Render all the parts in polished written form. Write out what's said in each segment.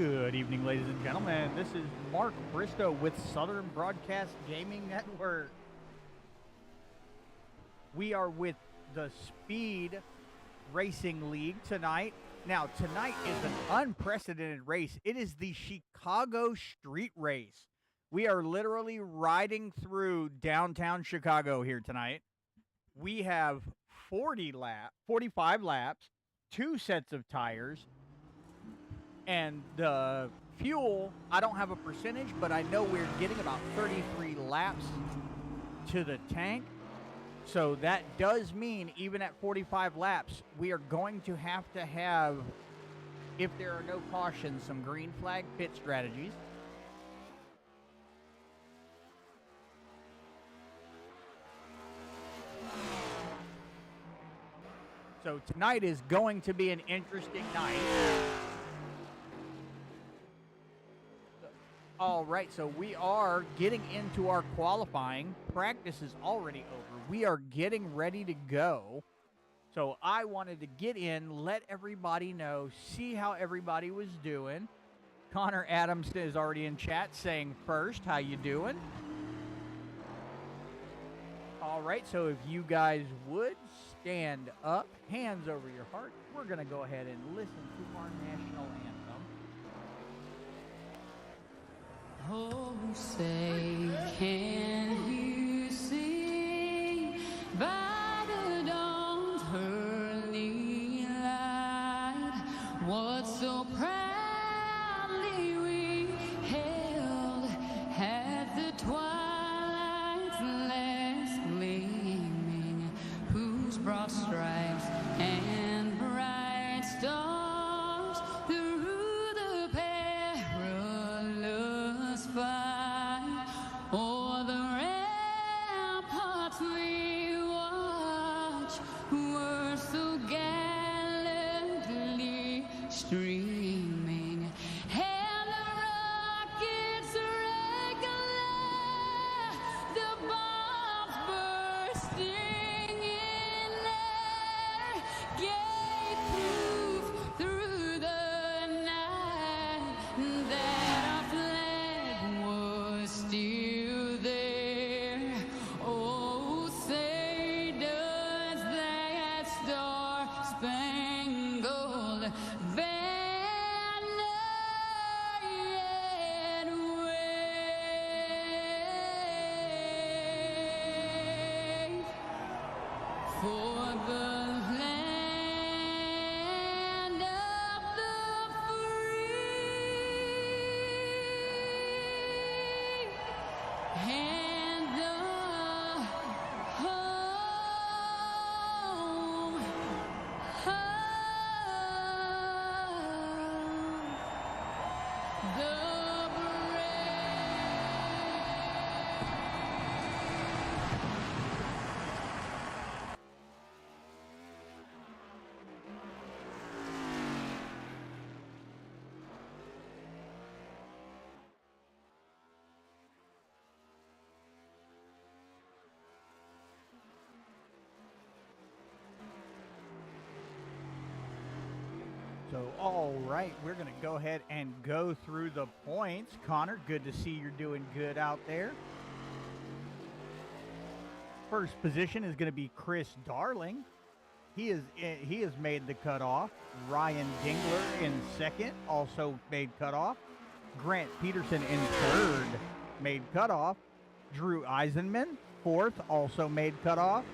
Good evening, ladies and gentlemen. This is Mark Bristow with Southern Broadcast Gaming Network. We are with the Speed Racing League tonight. Now, tonight is an unprecedented race. It is the Chicago Street Race. We are literally riding through downtown Chicago here tonight. We have 45 laps, 2 sets of tires, and the fuel, I don't have a percentage, but I know we're getting about 33 laps to the tank. So that does mean even at 45 laps, we are going to have, if there are no cautions, some green flag pit strategies. So tonight is going to be an interesting night. All right, so we are getting into our qualifying. Practice is already over. We are getting ready to go. So I wanted to get in, let everybody know, see how everybody was doing. Connor Adams is already in chat saying first, how you doing? All right, so if you guys would stand up, hands over your heart, we're going to go ahead and listen to our national anthem. Oh, say, can you see by the dawn's early light what so proudly we held at the twilight's last gleaming, whose broad stripes and bright stars through the perilous fight o'er the ramparts we watch were so gallantly streaming, and the rockets regular, the bombs bursting in air, gave proof through the night that our flag was still there. Oh, say does that star-spangled banner yet wave for the land of the free and the home of the So, all right, we're going to go ahead and go through the points. Connor, good to see you're doing good out there. First position is going to be Chris Darling. He has made the cutoff. Ryan Dingler in second, also made cutoff. Grant Peterson in third, made cutoff. Drew Eisenman, fourth, also made cutoff.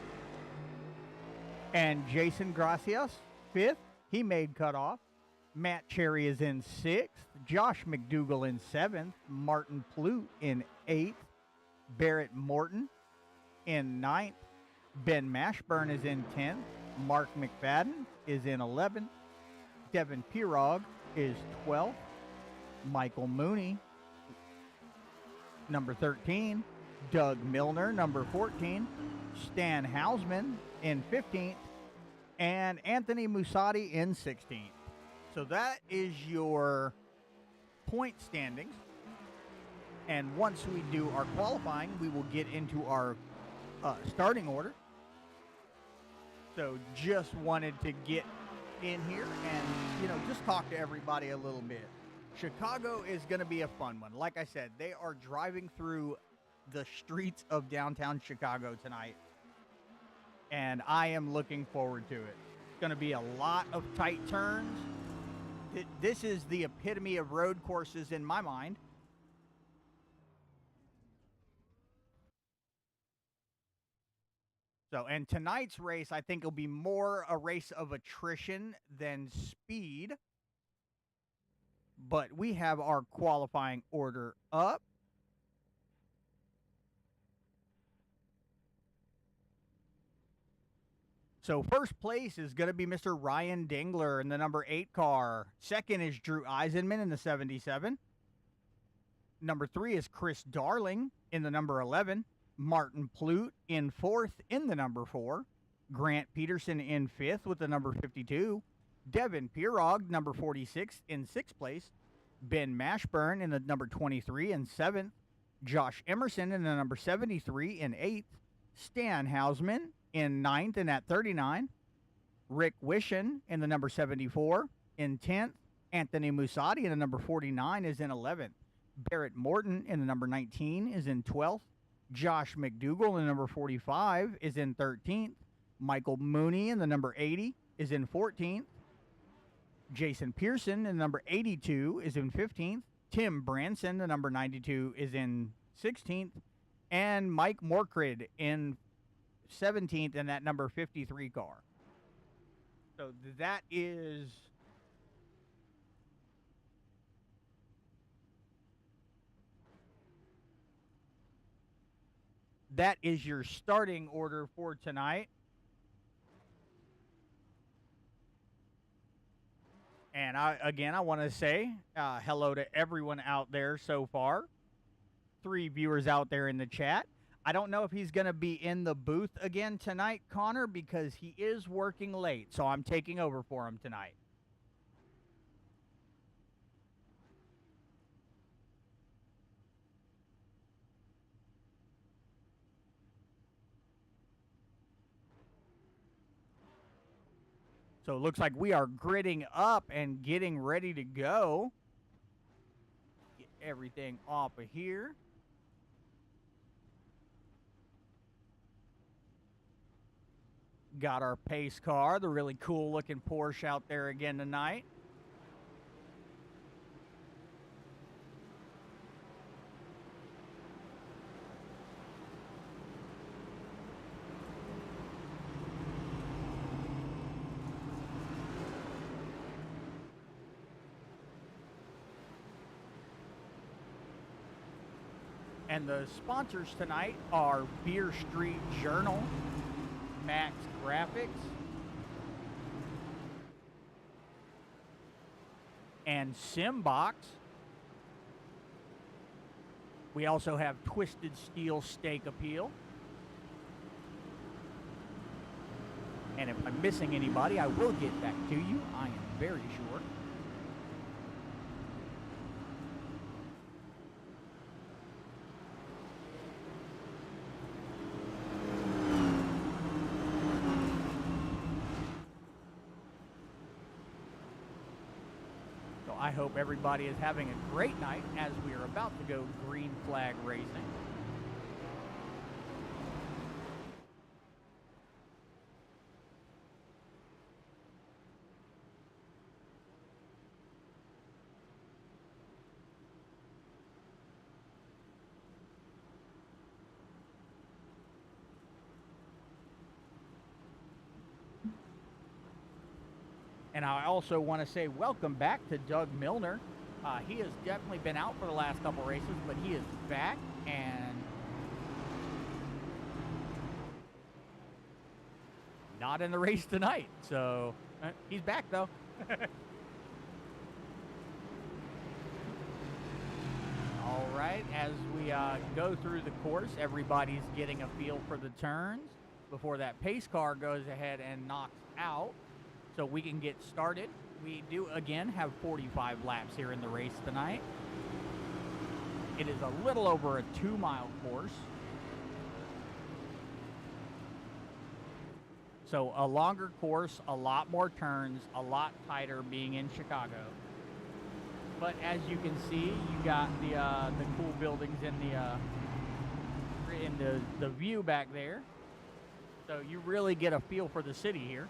And Jason Gracias, fifth, he made cutoff. Matt Cherry is in sixth. Josh McDougall in seventh. Martin Plute in eighth. Barrett Morton in ninth. Ben Mashburn is in 10th. Mark McFadden is in 11th. Devin Pirog is 12th. Michael Mooney, number 13. Doug Milner, number 14. Stan Hausman in 15th. And Anthony Musati in 16th. So that is your point standings. And once we do our qualifying, we will get into our starting order. So just wanted to get in here and, just talk to everybody a little bit. Chicago is going to be a fun one. Like I said, they are driving through the streets of downtown Chicago tonight, and I am looking forward to it. It's going to be a lot of tight turns. This is the epitome of road courses in my mind. So, and tonight's race, I think, will be more a race of attrition than speed. But we have our qualifying order up. So first place is going to be Mr. Ryan Dingler in the number 8 car. Second is Drew Eisenman in the 77. Number 3 is Chris Darling in the number 11. Martin Plute in 4th in the number 4. Grant Peterson in 5th with the number 52. Devin Pirog, number 46, in 6th place. Ben Mashburn in the number 23 in 7th. Josh Emerson in the number 73 in 8th. Stan Hausman in 9th and at 39. Rick Wishen in the number 74 in 10th. Anthony Musati in the number 49 is in 11th. Barrett Morton in the number 19 is in 12th. Josh McDougall in the number 45 is in 13th. Michael Mooney in the number 80 is in 14th. Jason Pearson in the number 82 is in 15th. Tim Branson, the number 92, is in 16th. And Mike Morkrid in 17th in that number 53 car. So that is your starting order for tonight. And I want to say hello to everyone out there so far. 3 viewers out there in the chat. I don't know if he's going to be in the booth again tonight, Connor, because he is working late. So I'm taking over for him tonight. So it looks like we are gridding up and getting ready to go. Get everything off of here. Got our pace car, the really cool looking Porsche out there again tonight. And the sponsors tonight are Beer Street Journal, Max Graphics, and Simbox. We also have Twisted Steel Steak Appeal. And if I'm missing anybody, I will get back to you. I am very sure. I hope everybody is having a great night as we are about to go green flag racing. And I also want to say welcome back to Doug Milner. He has definitely been out for the last couple races, but he is back and not in the race tonight. So he's back though. All right, as we go through the course, everybody's getting a feel for the turns before that pace car goes ahead and knocks out. So we can get started. We do, again, have 45 laps here in the race tonight. It is a little over a 2-mile course. So a longer course, a lot more turns, a lot tighter being in Chicago. But as you can see, you got the cool buildings in the view back there. So you really get a feel for the city here.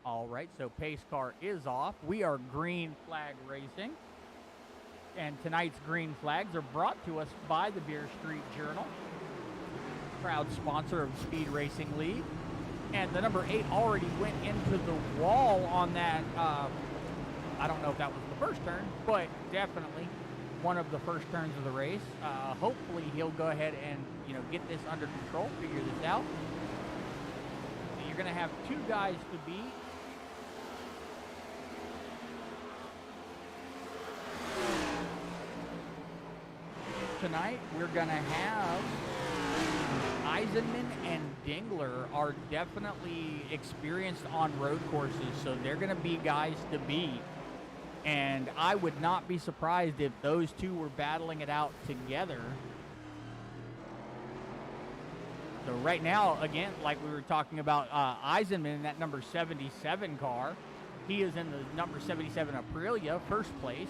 All right, so pace car is off. We are green flag racing. And tonight's green flags are brought to us by the Beer Street Journal, proud sponsor of Speed Racing League. And the number 8 already went into the wall on that. I don't know if that was the first turn, but definitely one of the first turns of the race. Hopefully he'll go ahead and get this under control, figure this out. So you're going to have 2 guys to beat. Tonight we're gonna have Eisenman and Dingler are definitely experienced on road courses, so they're gonna be guys to beat. And I would not be surprised if those two were battling it out together. So right now, again, like we were talking about, Eisenman in that number 77 car, he is in the number 77 Aprilia, first place.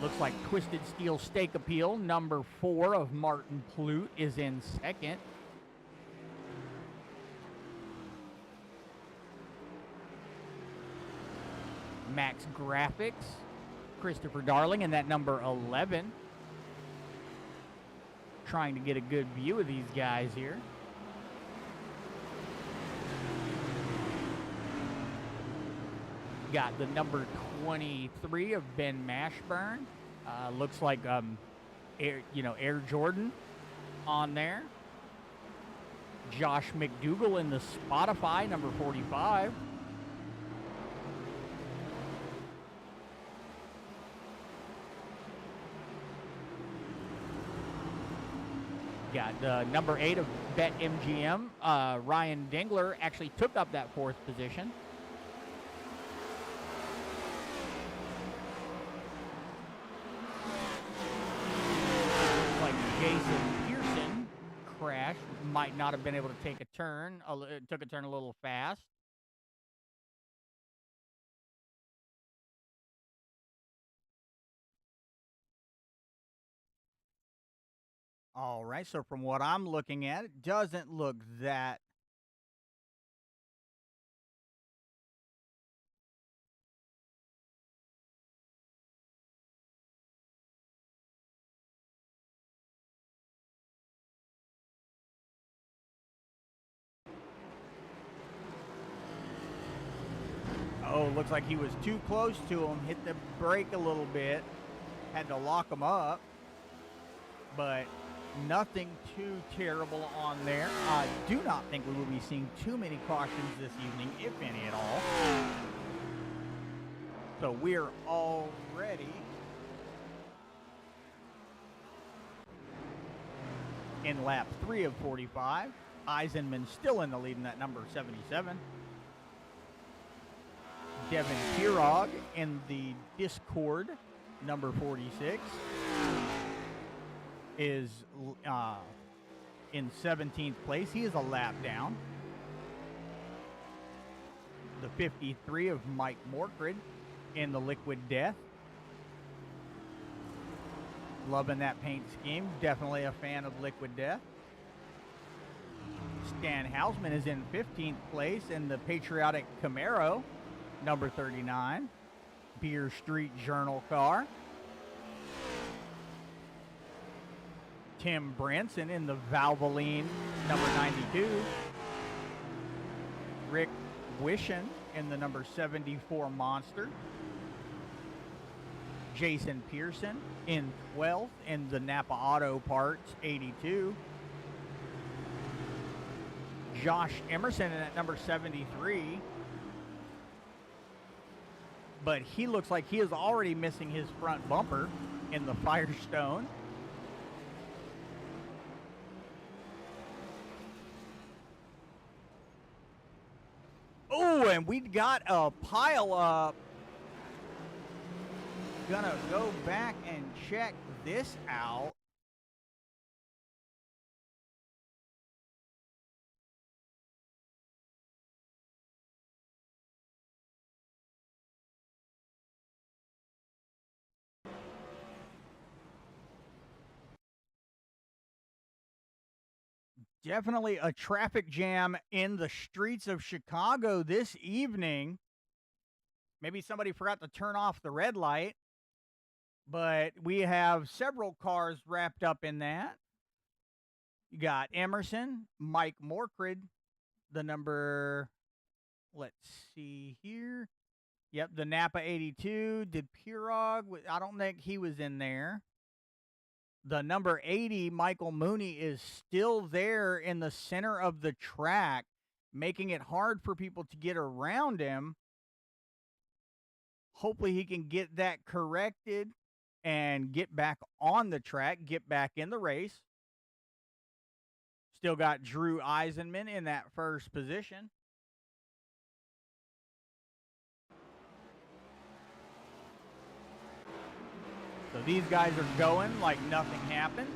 Looks like Twisted Steel Stake Appeal, number 4 of Martin Plute, is in second. Max Graphics, Christopher Darling in that number 11. Trying to get a good view of these guys here. Got the number 23 of Ben Mashburn. Looks like Air Jordan on there. Josh McDougall in the Spotify, number 45. Got the number 8 of Bet MGM. Ryan Dingler actually took up that 4th position. Jason Pearson crashed, might not have been able to take a turn. Took a turn a little fast. All right, so from what I'm looking at, it doesn't look that Oh, looks like he was too close to him. Hit the brake a little bit. Had to lock him up. But nothing too terrible on there. I do not think we will be seeing too many cautions this evening, if any at all. So we're already in lap 3 of 45. Eisenman still in the lead in that number 77. Devin Pirog in the Discord, number 46, is in 17th place. He is a lap down. The 53 of Mike Morkrid in the Liquid Death. Loving that paint scheme. Definitely a fan of Liquid Death. Stan Hausman is in 15th place in the Patriotic Camaro, number 39, Beer Street Journal car. Tim Branson in the Valvoline, number 92. Rick Wishen in the number 74 Monster. Jason Pearson in 12th in the Napa Auto Parts 82. Josh Emerson in at number 73. But he looks like he is already missing his front bumper in the Firestone. Oh, and we got a pile up. Gonna go back and check this out. Definitely a traffic jam in the streets of Chicago this evening. Maybe somebody forgot to turn off the red light, but we have several cars wrapped up in that. You got Emerson, Mike Morkrid, the number, let's see here. Yep, the Napa 82, did Pirog, I don't think he was in there. The number 80, Michael Mooney, is still there in the center of the track, making it hard for people to get around him. Hopefully he can get that corrected and get back on the track, get back in the race. Still got Drew Eisenman in that first position. So these guys are going like nothing happened.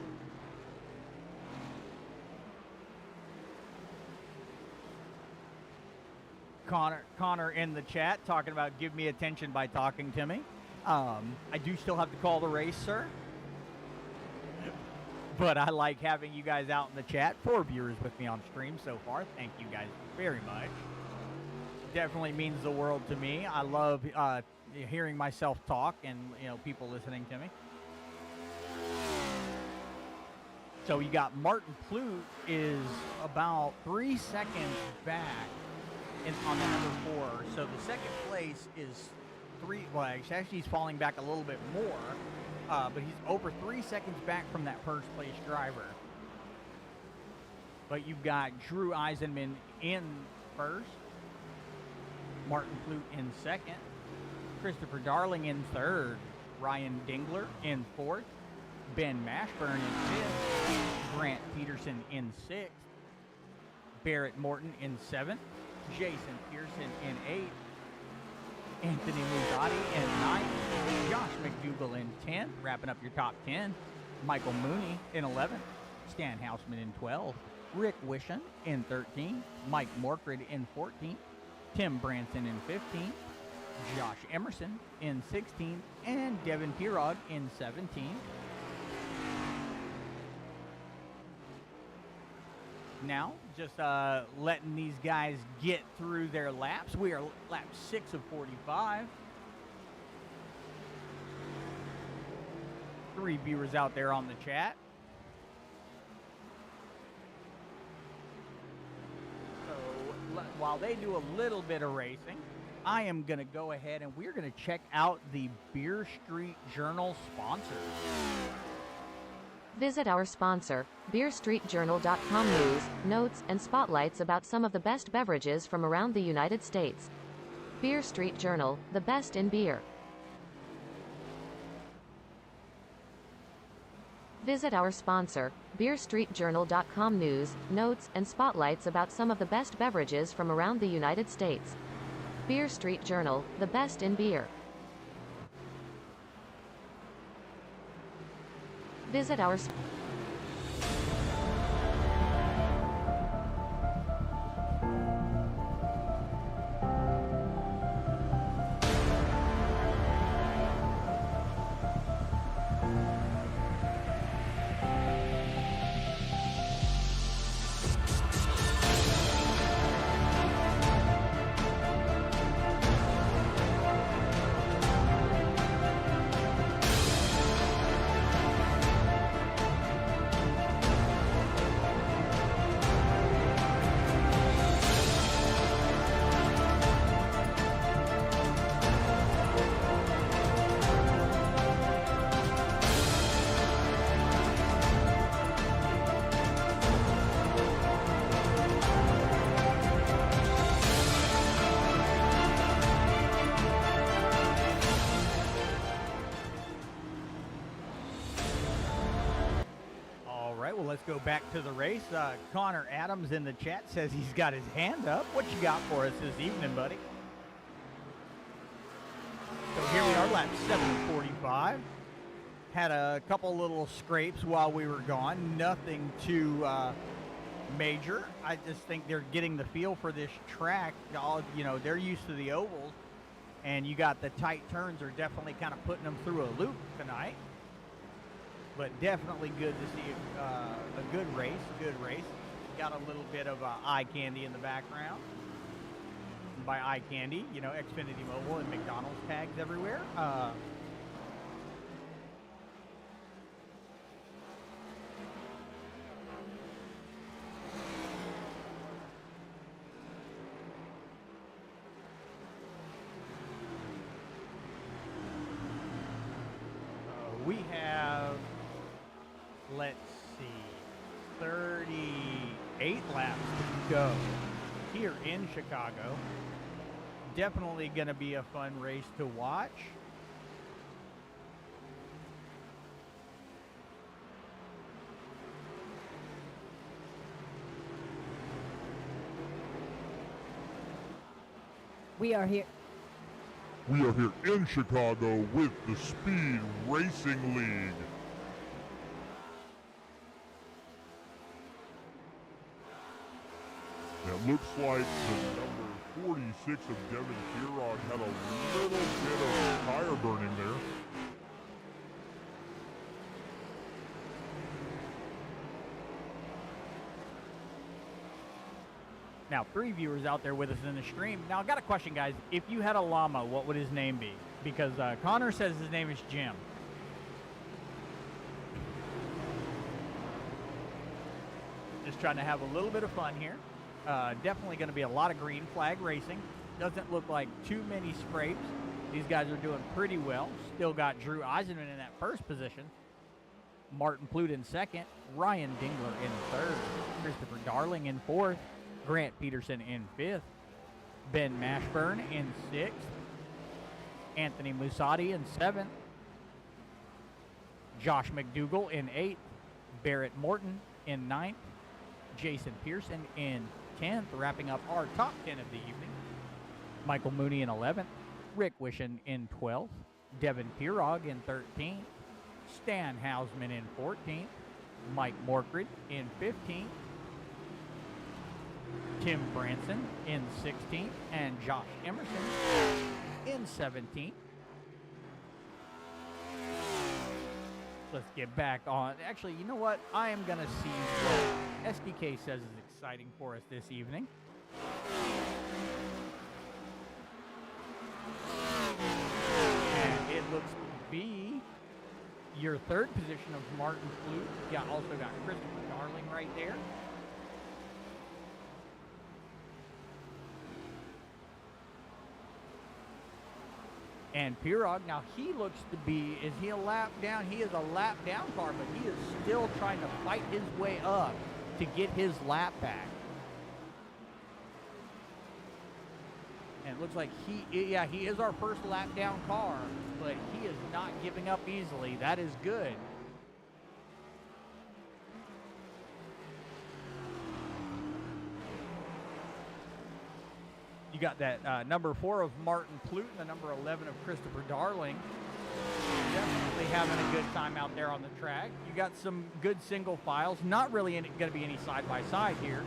Connor in the chat talking about give me attention by talking to me. I do still have to call the race, sir. But I like having you guys out in the chat. 4 viewers with me on stream so far. Thank you guys very much. Definitely means the world to me. I love hearing myself talk and people listening to me. So you got Martin Plute is about 3 seconds back on the number 4. So the second place is actually he's falling back a little bit more, but he's over 3 seconds back from that first place driver. But you've got Drew Eisenman in first, Martin Plute in second, Christopher Darling in third, Ryan Dingler in fourth, Ben Mashburn in fifth, Grant Peterson in sixth, Barrett Morton in seventh, Jason Pearson in eighth, Anthony Mugotti in ninth, Josh McDougall in 10th, wrapping up your top 10, Michael Mooney in 11th, Stan Hausman in 12th, Rick Wishon in 13th, Mike Morkrid in 14th, Tim Branson in 15th, Josh Emerson in 16th, and Devin Pirog in 17th. Now, just letting these guys get through their laps. We are lap 6 of 45. 3 viewers out there on the chat. So, while they do a little bit of racing, I am going to go ahead and we're going to check out the Beer Street Journal sponsors. Visit our sponsor, BeerStreetJournal.com news, notes, and spotlights about some of the best beverages from around the United States. Beer Street Journal, the best in beer. Visit our sponsor, BeerStreetJournal.com news, notes, and spotlights about some of the best beverages from around the United States. Beer Street Journal, the best in beer. Visit our Let's go back to the race. Connor Adams in the chat says he's got his hand up. What you got for us this evening, buddy? So here we are, lap 7:45. Had a couple little scrapes while we were gone. Nothing too major. I just think they're getting the feel for this track. They're used to the ovals, and you got the tight turns are definitely kind of putting them through a loop tonight. But definitely good to see a good race. Got a little bit of eye candy in the background. And by eye candy, Xfinity Mobile and McDonald's tags everywhere. We have, let's see, 38 laps to go here in Chicago. Definitely going to be a fun race to watch. We are here in Chicago with the Speed Racing League. It looks like the number 46 of Devin Kirog had a little bit of tire burning there. Now, 3 viewers out there with us in the stream. Now, I got a question, guys. If you had a llama, what would his name be? Because Connor says his name is Jim. Just trying to have a little bit of fun here. Definitely going to be a lot of green flag racing. Doesn't look like too many scrapes. These guys are doing pretty well. Still got Drew Eisenman in that first position. Martin Plutt in second. Ryan Dingler in third. Christopher Darling in fourth. Grant Peterson in fifth. Ben Mashburn in sixth. Anthony Musatti in seventh. Josh McDougall in eighth. Barrett Morton in ninth. Jason Pearson in 10th, wrapping up our top 10 of the evening. Michael Mooney in 11th. Rick Wishon in 12th. Devin Pirog in 13th. Stan Hausman in 14th. Mike Morkrid in 15th. Tim Branson in 16th. And Josh Emerson in 17th. Let's get back on. Actually, you know what? I am going to see what SDK says is exciting for us this evening. And it looks to be your third position of Martin Plutt. You also got Christopher Darling right there. And Pirog, now he looks to be, is he a lap down? He is a lap down car, but he is still trying to fight his way up to get his lap back. And it looks like he is our first lap down car, but he is not giving up easily. That is good. You got that number 4 of Martin Plutt and the number 11 of Christopher Darling. Definitely having a good time out there on the track. You got some good single files. Not really going to be any side-by-side here.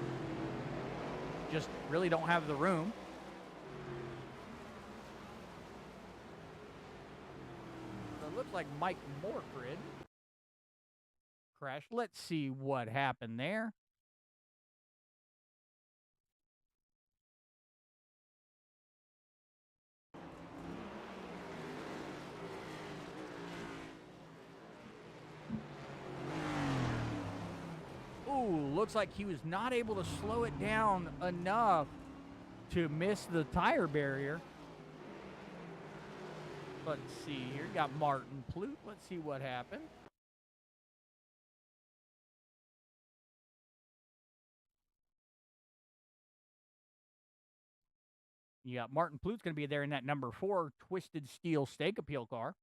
Just really don't have the room. So it looks like Mike Morkrid crashed. Let's see what happened there. Ooh, looks like he was not able to slow it down enough to miss the tire barrier. Let's see here. Got Martin Plutt. Let's see what happened. You got Martin Plutt's going to be there in that number 4 Twisted Steel Stake Appeal car.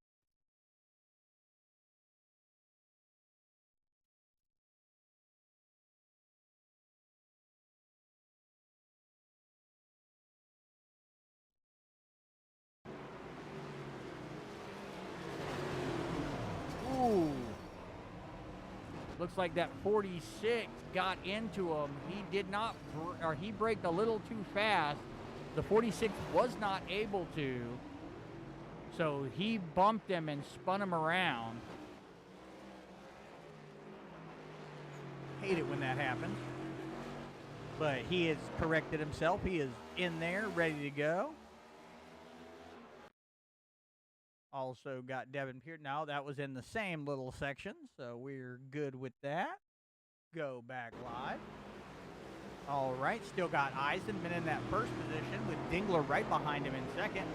Looks like that 46 got into him. He did not, or he braked a little too fast. The 46 was not able to. So he bumped him and spun him around. Hate it when that happens. But he has corrected himself. He is in there, ready to go. Also got Devin Pierce. Now that was in the same little section, so we're good with that. Go back live. All right, still got Eisenman in that first position with Dingler right behind him in second.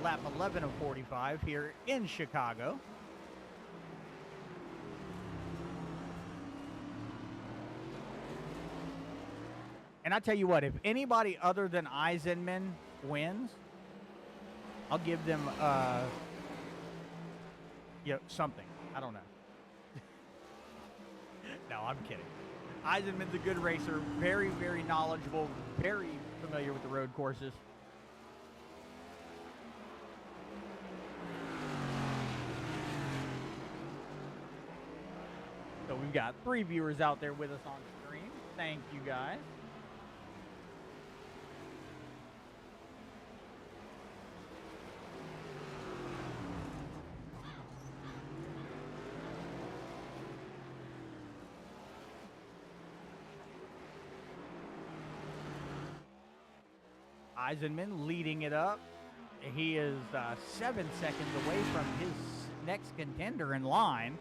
Lap 11 of 45 here in Chicago. And I tell you what, if anybody other than Eisenman wins, I'll give them something. I don't know. No, I'm kidding. Eisenman's a good racer, very, very knowledgeable, very familiar with the road courses. So we've got 3 viewers out there with us on stream. Thank you guys. Eisenman leading it up. He is 7 seconds away from his next contender in line.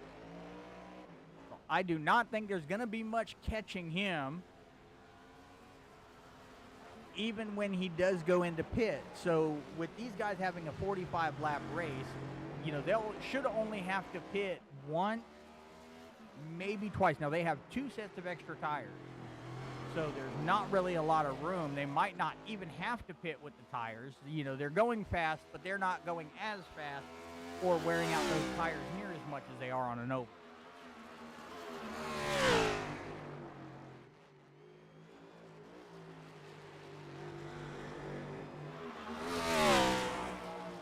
I do not think there's going to be much catching him, even when he does go into pit. So with these guys having a 45-lap race, they'll should only have to pit once, maybe twice. Now they have 2 sets of extra tires. So there's not really a lot of room. They might not even have to pit with the tires. They're going fast, but they're not going as fast or wearing out those tires near as much as they are on an oval.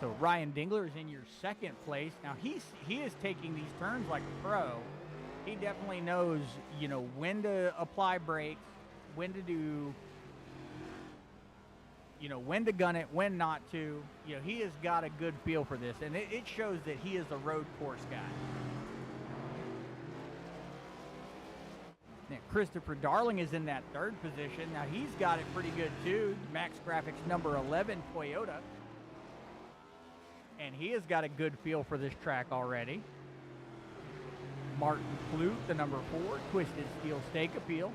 So Ryan Dingler is in your second place. Now he is taking these turns like a pro. He definitely knows, when to apply brakes, when to do, when to gun it, when not to. He has got a good feel for this, and it shows that he is a road course guy. Now, Christopher Darling is in that third position. Now he's got it pretty good too. Max Graphics number 11 Toyota. And he has got a good feel for this track already. Martin Flute, the number 4, Twisted Steel Stake Appeal.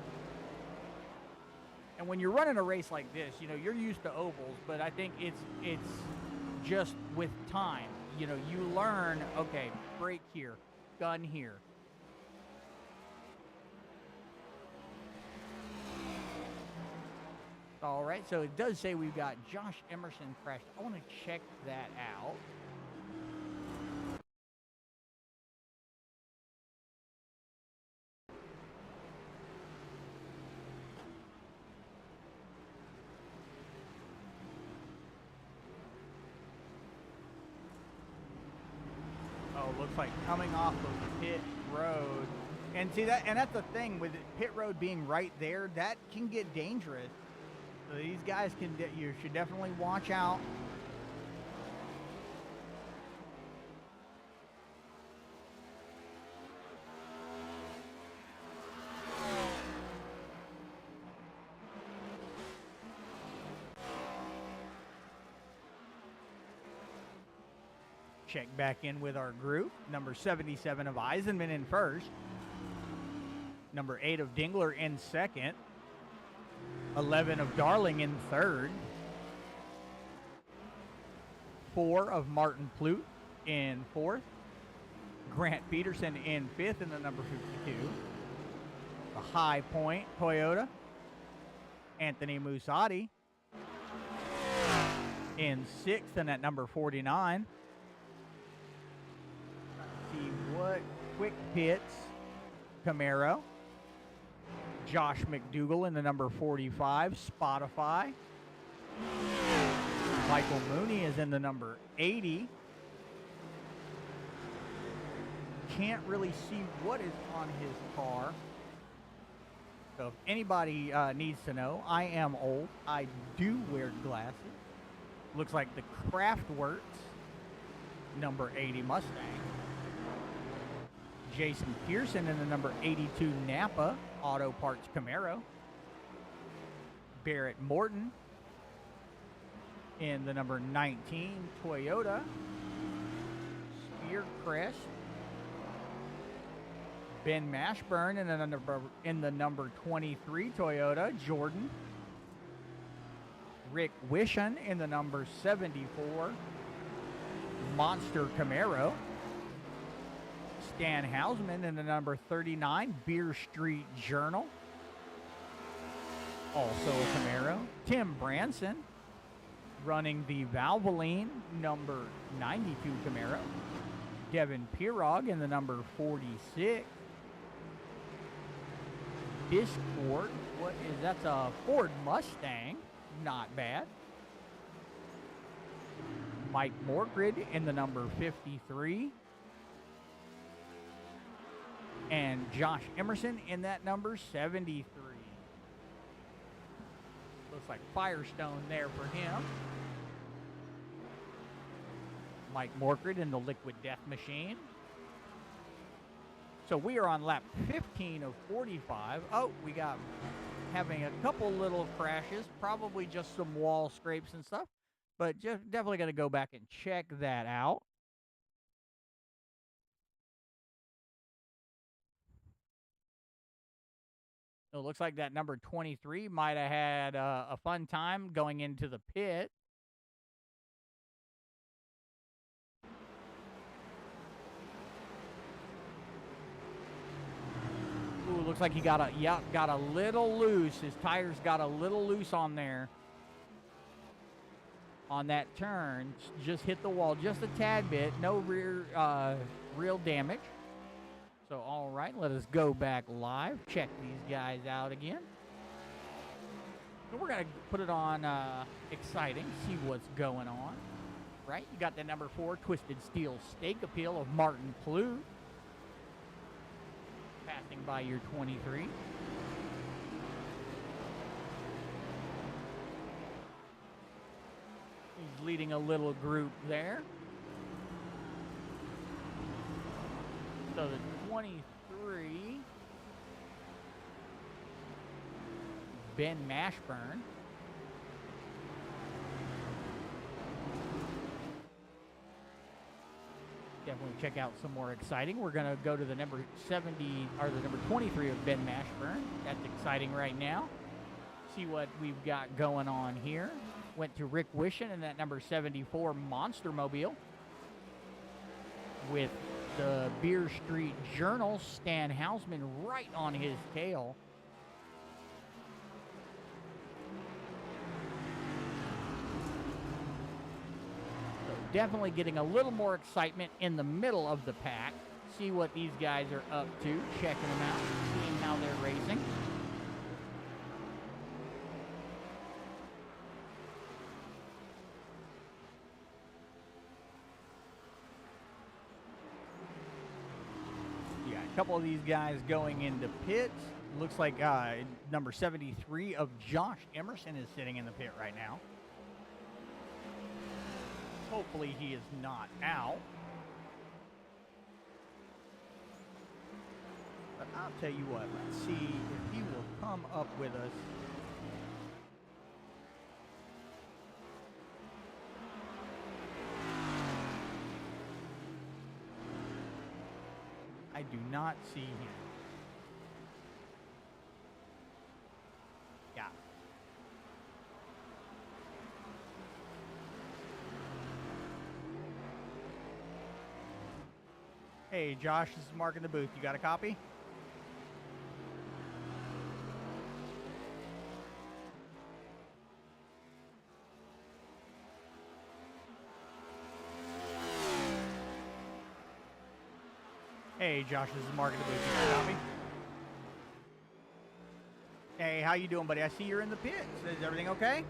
And when you're running a race like this, you're used to ovals, but I think it's just with time. You learn, okay, brake here, gun here. All right, so it does say we've got Josh Emerson crashed. I want to check that out. Oh, looks like coming off of pit road. And see that, and that's the thing with pit road being right there, that can get dangerous. So these guys you should definitely watch out. Check back in with our group. Number 77 of Eisenman in first. Number 8 of Dingler in second. 11 of Darling in third. 4 of Martin Plute in fourth. Grant Peterson in fifth in the number 52. The High Point Toyota. Anthony Musatti in sixth in at number 49. See what quick pits. Camaro. Josh McDougall in the number 45, Spotify. Michael Mooney is in the number 80. can't really see what is on his car. So if anybody needs to know, I am old. I do wear glasses. Looks like the Craftworks number 80 Mustang. Jason Pearson in the number 82 Napa Auto Parts Camaro. Barrett Morton in the number 19 Toyota Spearcrest. Ben Mashburn in the number 23 Toyota Jordan. Rick Wishon in the number 74 Monster Camaro. Stan Hausman in the number 39 Beer Street Journal. Also a Camaro. Tim Branson running the Valvoline number 92 Camaro. Devin Pirog in the number 46. Discord, what is that's a Ford Mustang, not bad. Mike Morgrid in the number 53. And Josh Emerson in that number 73. Looks like Firestone there for him. Mike Morgrid in the Liquid Death Machine. So we are on lap 15 of 45. Oh, we got having a couple little crashes, probably just some wall scrapes and stuff, but just definitely going to go back and check that out. So it looks like that number 23 might have had a fun time going into the pit. Ooh, looks like he got a little loose. His tires got a little loose on there. On that turn, just hit the wall just a tad bit. No real damage. So, all right, let us go back live. Check these guys out again. So we're going to put it on exciting, see what's going on. Right, you got the number 4 Twisted Steel Stake Appeal of Martin Plouffe. Passing by your 23. He's leading a little group there. So the 23, Ben Mashburn. Definitely check out some more exciting. We're going to go to the number 70, or the number 23 of Ben Mashburn. That's exciting right now. See what we've got going on here. Went to Rick Wishon in that number 74 Monster Mobile. With the Beer Street Journal, Stan Hausman right on his tail. So definitely getting a little more excitement in the middle of the pack. See what these guys are up to, checking them out, seeing how they're racing. A couple of these guys going into pits. Looks like number 73 of Josh Emerson is sitting in the pit right now. Hopefully he is not out. But I'll tell you what, let's see if he will come up with us. I do not see him. Yeah. Hey, Josh, this is Mark in the booth. You got a copy? Hey, Josh, this is Mark in the booth. You got a copy? Hey, how you doing, buddy? I see you're in the pits. Is everything okay?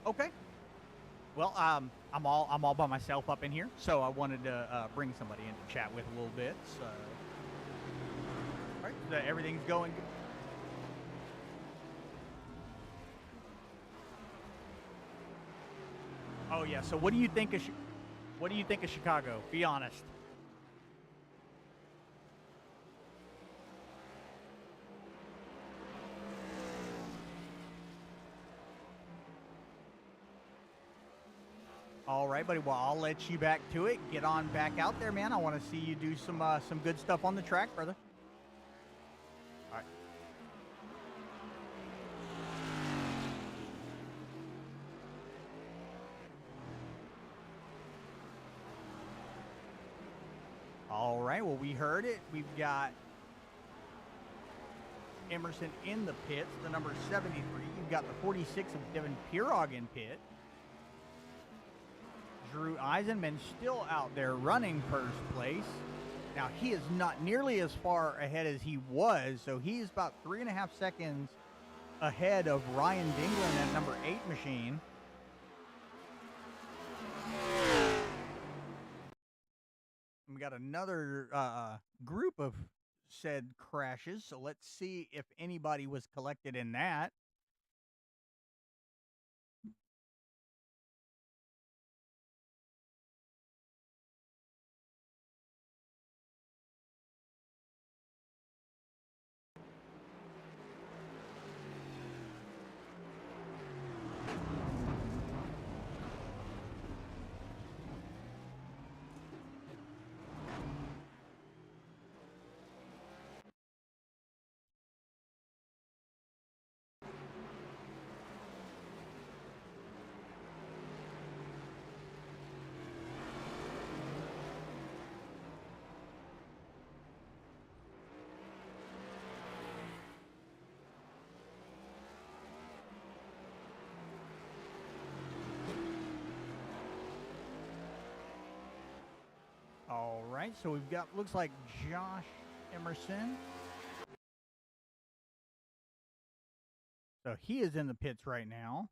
Okay. Well, I'm all by myself up in here, so I wanted to bring somebody in to chat with a little bit. So, all right, so everything's going good. Oh yeah. So what do you think of Chicago? Be honest. All right, buddy. Well, I'll let you back to it. Get on back out there, man. I want to see you do some good stuff on the track, brother. All right. All right. Well, we heard it. We've got Emerson in the pits, the number 73. You've got the 46 of Devin Pirog in pit. Drew Eisenman still out there running first place. Now, he is not nearly as far ahead as he was, so he's about 3.5 seconds ahead of Ryan Dingler in that number 8 machine. We got another group of said crashes, so let's see if anybody was collected in that. All right, so we've got, looks like Josh Emerson. So he is in the pits right now.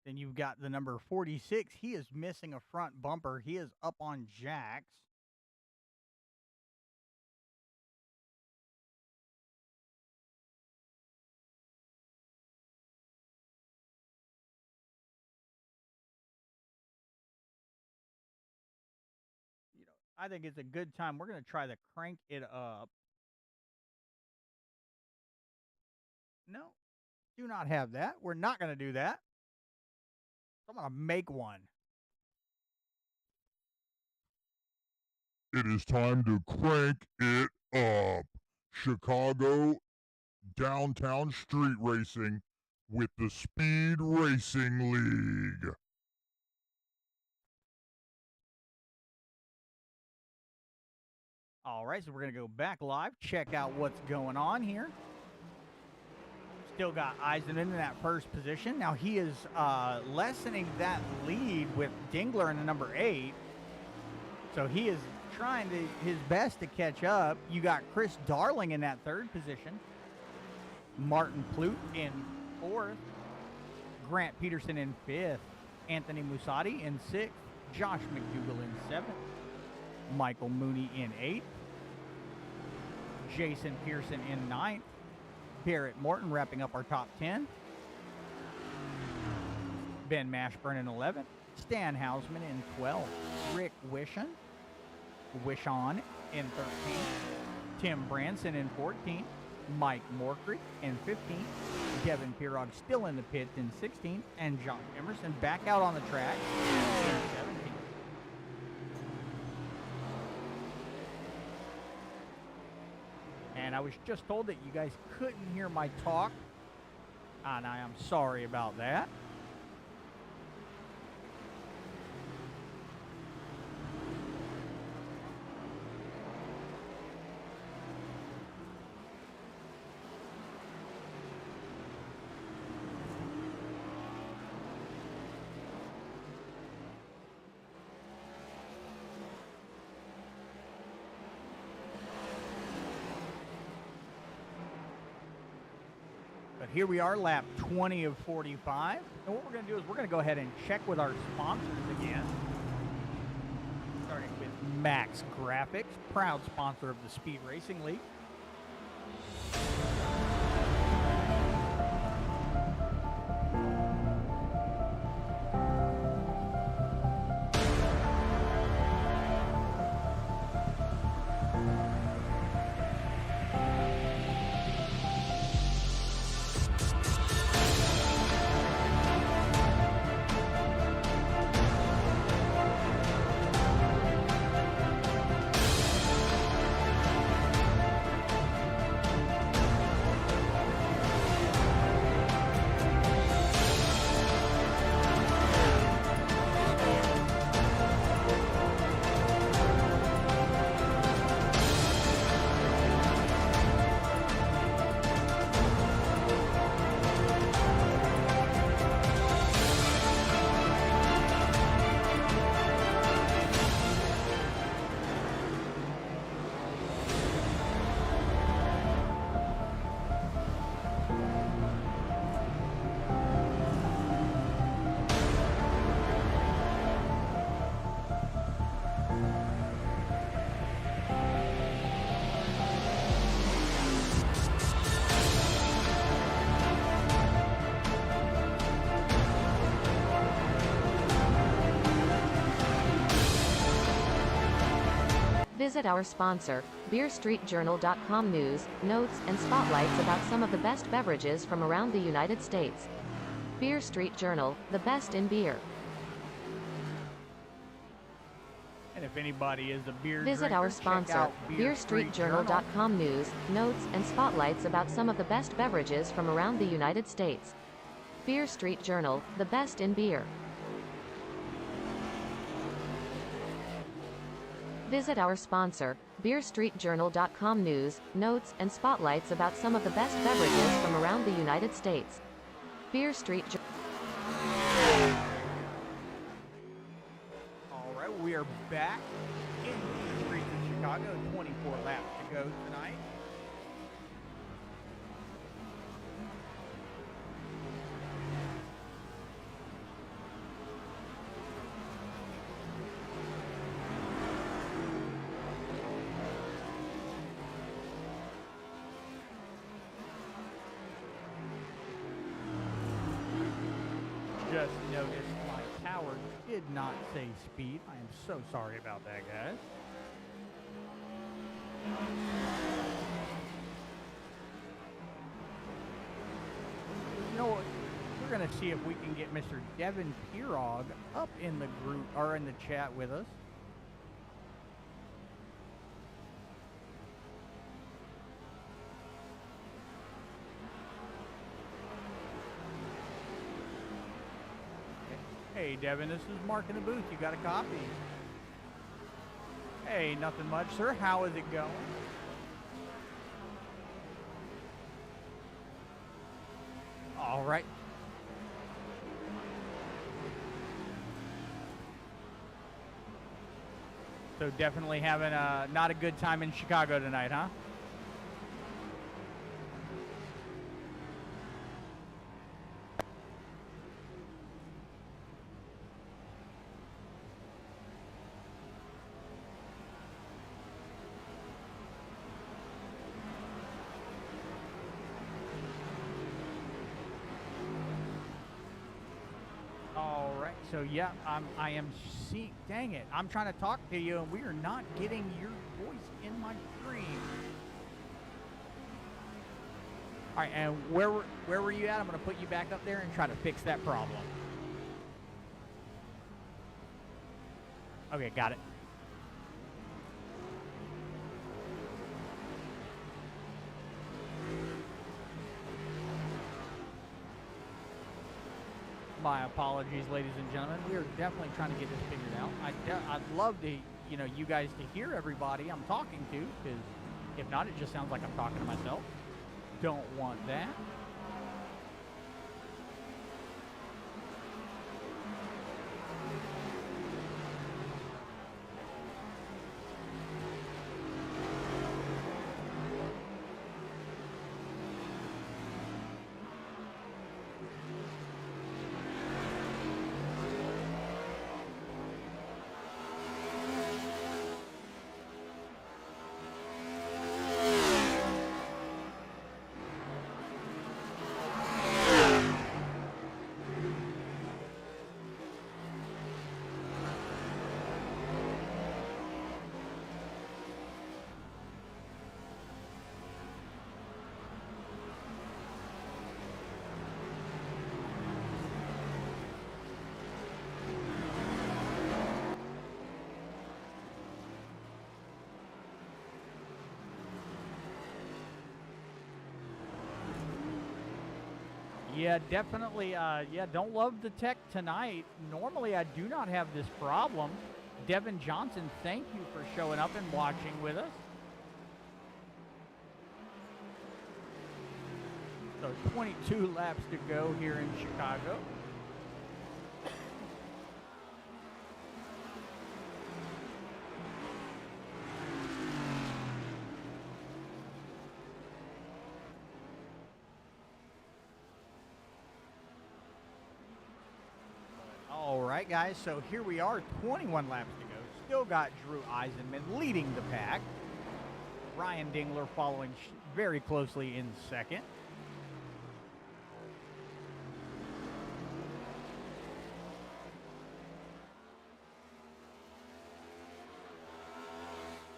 Then you've got the number 46. He is missing a front bumper. He is up on jacks. I think it's a good time. We're going to try to crank it up. No, do not have that. We're not going to do that. I'm going to make one. It is time to crank it up. Chicago Downtown Street Racing with the Speed Racing League. All right, so we're going to go back live, check out what's going on here. Still got Eisen in that first position. Now he is lessening that lead with Dingler in the number 8. So he is trying his best to catch up. You got Chris Darling in that third position. Martin Plute in 4th. Grant Peterson in 5th. Anthony Musati in 6th. Josh McDougall in 7th. Michael Mooney in 8th. Jason Pearson in 9th. Barrett Morton wrapping up our top 10. Ben Mashburn in 11th. Stan Hausman in 12th. Rick Wishon in 13th. Tim Branson in 14th. Mike Morkrick in 15th. Devin Pirog still in the pits in 16th. And Josh Emerson back out on the track in 17th. And I was just told that you guys couldn't hear my talk, and I am sorry about that. But here we are, lap 20 of 45. And what we're going to do is we're going to go ahead and check with our sponsors again. Starting with Max Graphics, proud sponsor of the Speed Racing League. Visit our sponsor, BeerStreetJournal.com news, notes, and spotlights about some of the best beverages from around the United States. Beer Street Journal, the best in beer. And if anybody is a beer Visit drinker, our check sponsor, out Beer Street Journal. BeerStreetJournal.com news, notes, and spotlights about some of the best beverages from around the United States. Beer Street Journal, the best in beer. Visit our sponsor, BeerStreetJournal.com news, notes, and spotlights about some of the best beverages from around the United States. Beer Street Journal. All right, we are back in the streets of Chicago. 24 laps to go tonight. Just noticed my tower did not say speed. I am so sorry about that, guys. You know what? We're going to see if we can get Mr. Devin Pirog up in the group or in the chat with us. Hey, Devin, this is Mark in the booth. You got a copy? Hey, nothing much, sir. How is it going? All right. So definitely having not a good time in Chicago tonight, huh? So yeah, I am dang it. I'm trying to talk to you and we are not getting your voice in my stream. All right, and where were you at? I'm going to put you back up there and try to fix that problem. Okay, got it. My apologies, ladies and gentlemen. We are definitely trying to get this figured out. I'd love to, you guys to hear everybody I'm talking to, because if not, it just sounds like I'm talking to myself. Don't want that. Yeah, definitely. Yeah, don't love the tech tonight. Normally, I do not have this problem. Devin Johnson, thank you for showing up and watching with us. So 22 laps to go here in Chicago. All right, guys, so here we are, 21 laps to go. Still got Drew Eisenman leading the pack. Ryan Dingler following very closely in second.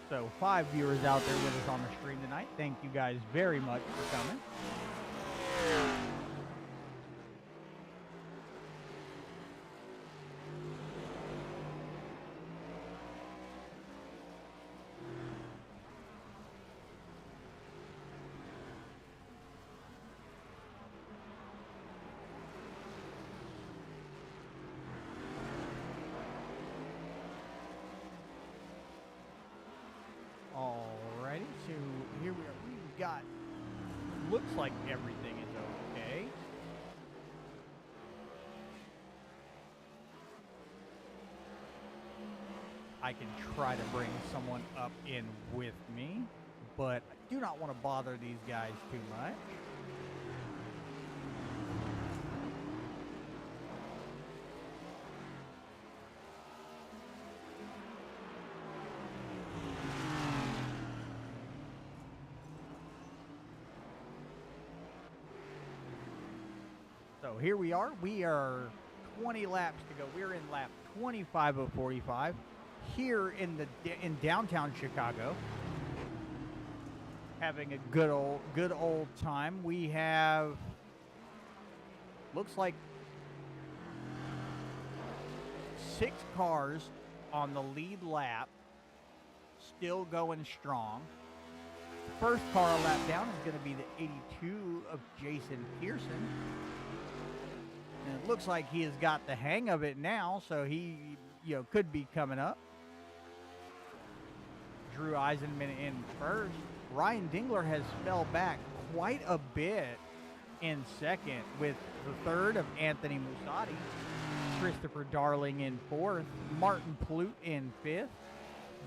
So 5 viewers out there with us on the stream tonight. Thank you guys very much for coming. Alrighty, so here we are. We've got, looks like everything is okay. I can try to bring someone up in with me, but I do not want to bother these guys too much. So here we are. We are 20 laps to go. We're in lap 25 of 45 here in downtown Chicago. Having a good old time. We have, looks like 6 cars on the lead lap, still going strong. First car a lap down is going to be the 82 of Jason Pearson. And it looks like he has got the hang of it now, so he, could be coming up. Drew Eisenman in first. Ryan Dingler has fell back quite a bit in second, with the third of Anthony Musatti. Christopher Darling in fourth. Martin Plute in fifth.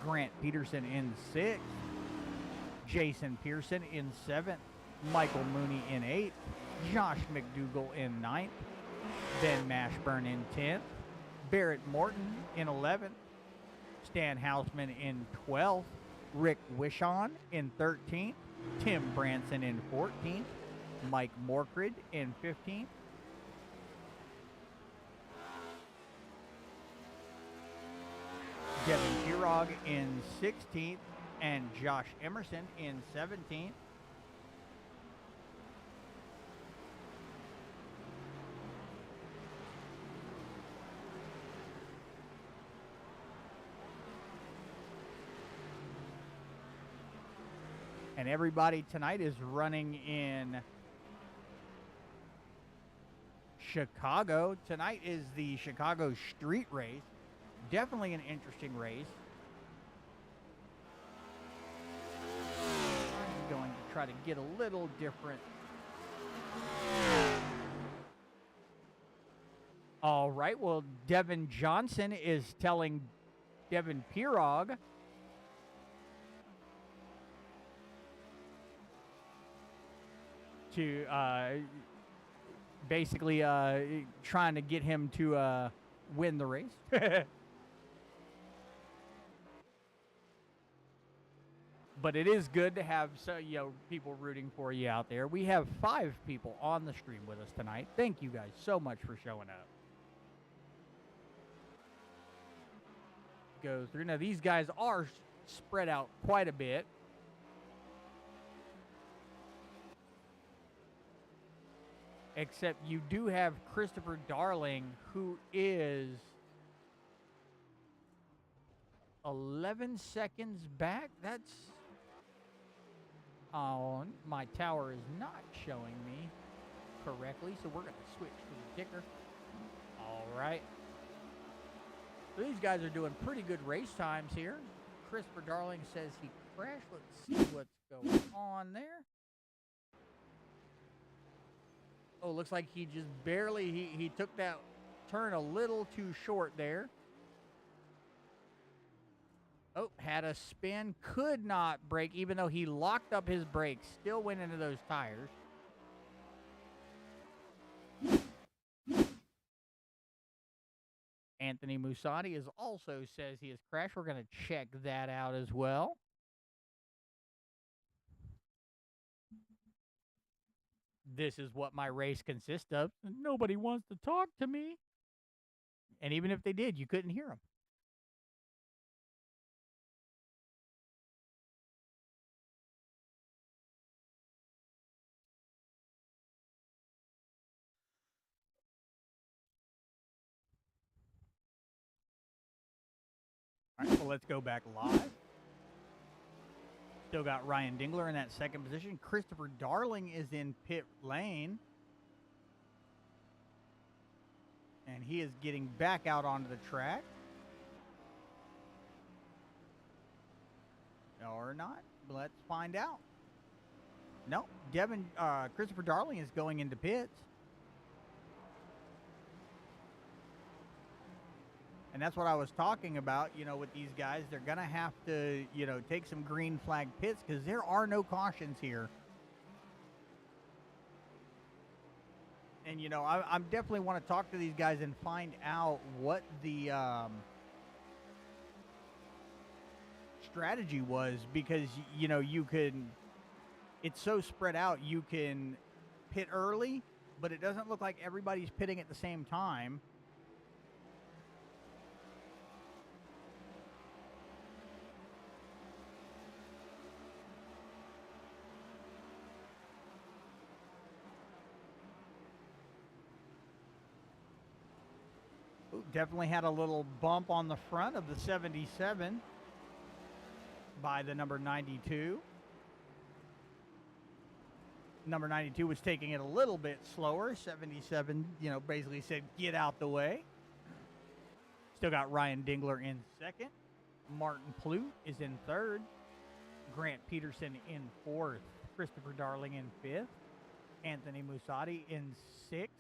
Grant Peterson in sixth. Jason Pearson in seventh. Michael Mooney in eighth. Josh McDougall in ninth. Ben Mashburn in 10th, Barrett Morton in 11th, Stan Hausman in 12th, Rick Wishon in 13th, Tim Branson in 14th, Mike Morkrid in 15th, Devin Kirog in 16th, and Josh Emerson in 17th. And everybody tonight is running in Chicago. Tonight is the Chicago Street Race. Definitely an interesting race. I'm going to try to get a little different. All right, well, Devin Johnson is telling Devin Pirog to basically trying to get him to win the race. But it is good to have people rooting for you out there. We have 5 people on the stream with us tonight. Thank you guys so much for showing up. Go through. Now, these guys are spread out quite a bit. Except you do have Christopher Darling, who is 11 seconds back. That's... Oh, my tower is not showing me. correctly, so we're going to switch to the ticker. All right. So these guys are doing pretty good race times here. Christopher Darling says he crashed. Let's see what's going on there. Oh, looks like he just barely, he took that turn a little too short there. Oh, had a spin, could not brake, even though he locked up his brakes, still went into those tires. Anthony Musatti is also says he has crashed. We're going to check that out as well. This is what my race consists of. Nobody wants to talk to me. And even if they did, you couldn't hear them. All right, well, let's go back live. Still got Ryan Dingler in that second position. Christopher Darling is in pit lane. And he is getting back out onto the track. Or not. Let's find out. No, Christopher Darling is going into pits. And that's what I was talking about, with these guys. They're going to have to, take some green flag pits because there are no cautions here. And, I definitely want to talk to these guys and find out what the strategy was because, you can, it's so spread out. You can pit early, but it doesn't look like everybody's pitting at the same time. Definitely had a little bump on the front of the 77 by the number 92. Number 92 was taking it a little bit slower. 77, basically said, get out the way. Still got Ryan Dingler in second. Martin Plute is in third. Grant Peterson in fourth. Christopher Darling in fifth. Anthony Musatti in sixth.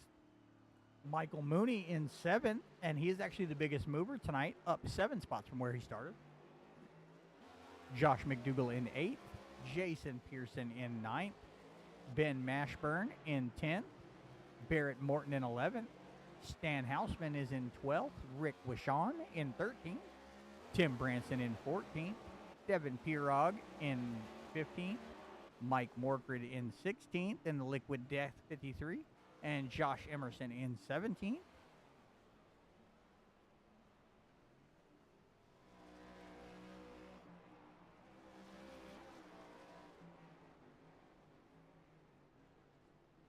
Michael Mooney in seventh, and he is actually the biggest mover tonight, up 7 spots from where he started. Josh McDougall in 8th, Jason Pearson in 9th, Ben Mashburn in 10th, Barrett Morton in 11th, Stan Hausman is in 12th, Rick Wishon in 13th, Tim Branson in 14th, Devin Pirog in 15th, Mike Morkred in 16th, and the Liquid Death 53. And Josh Emerson in 17th.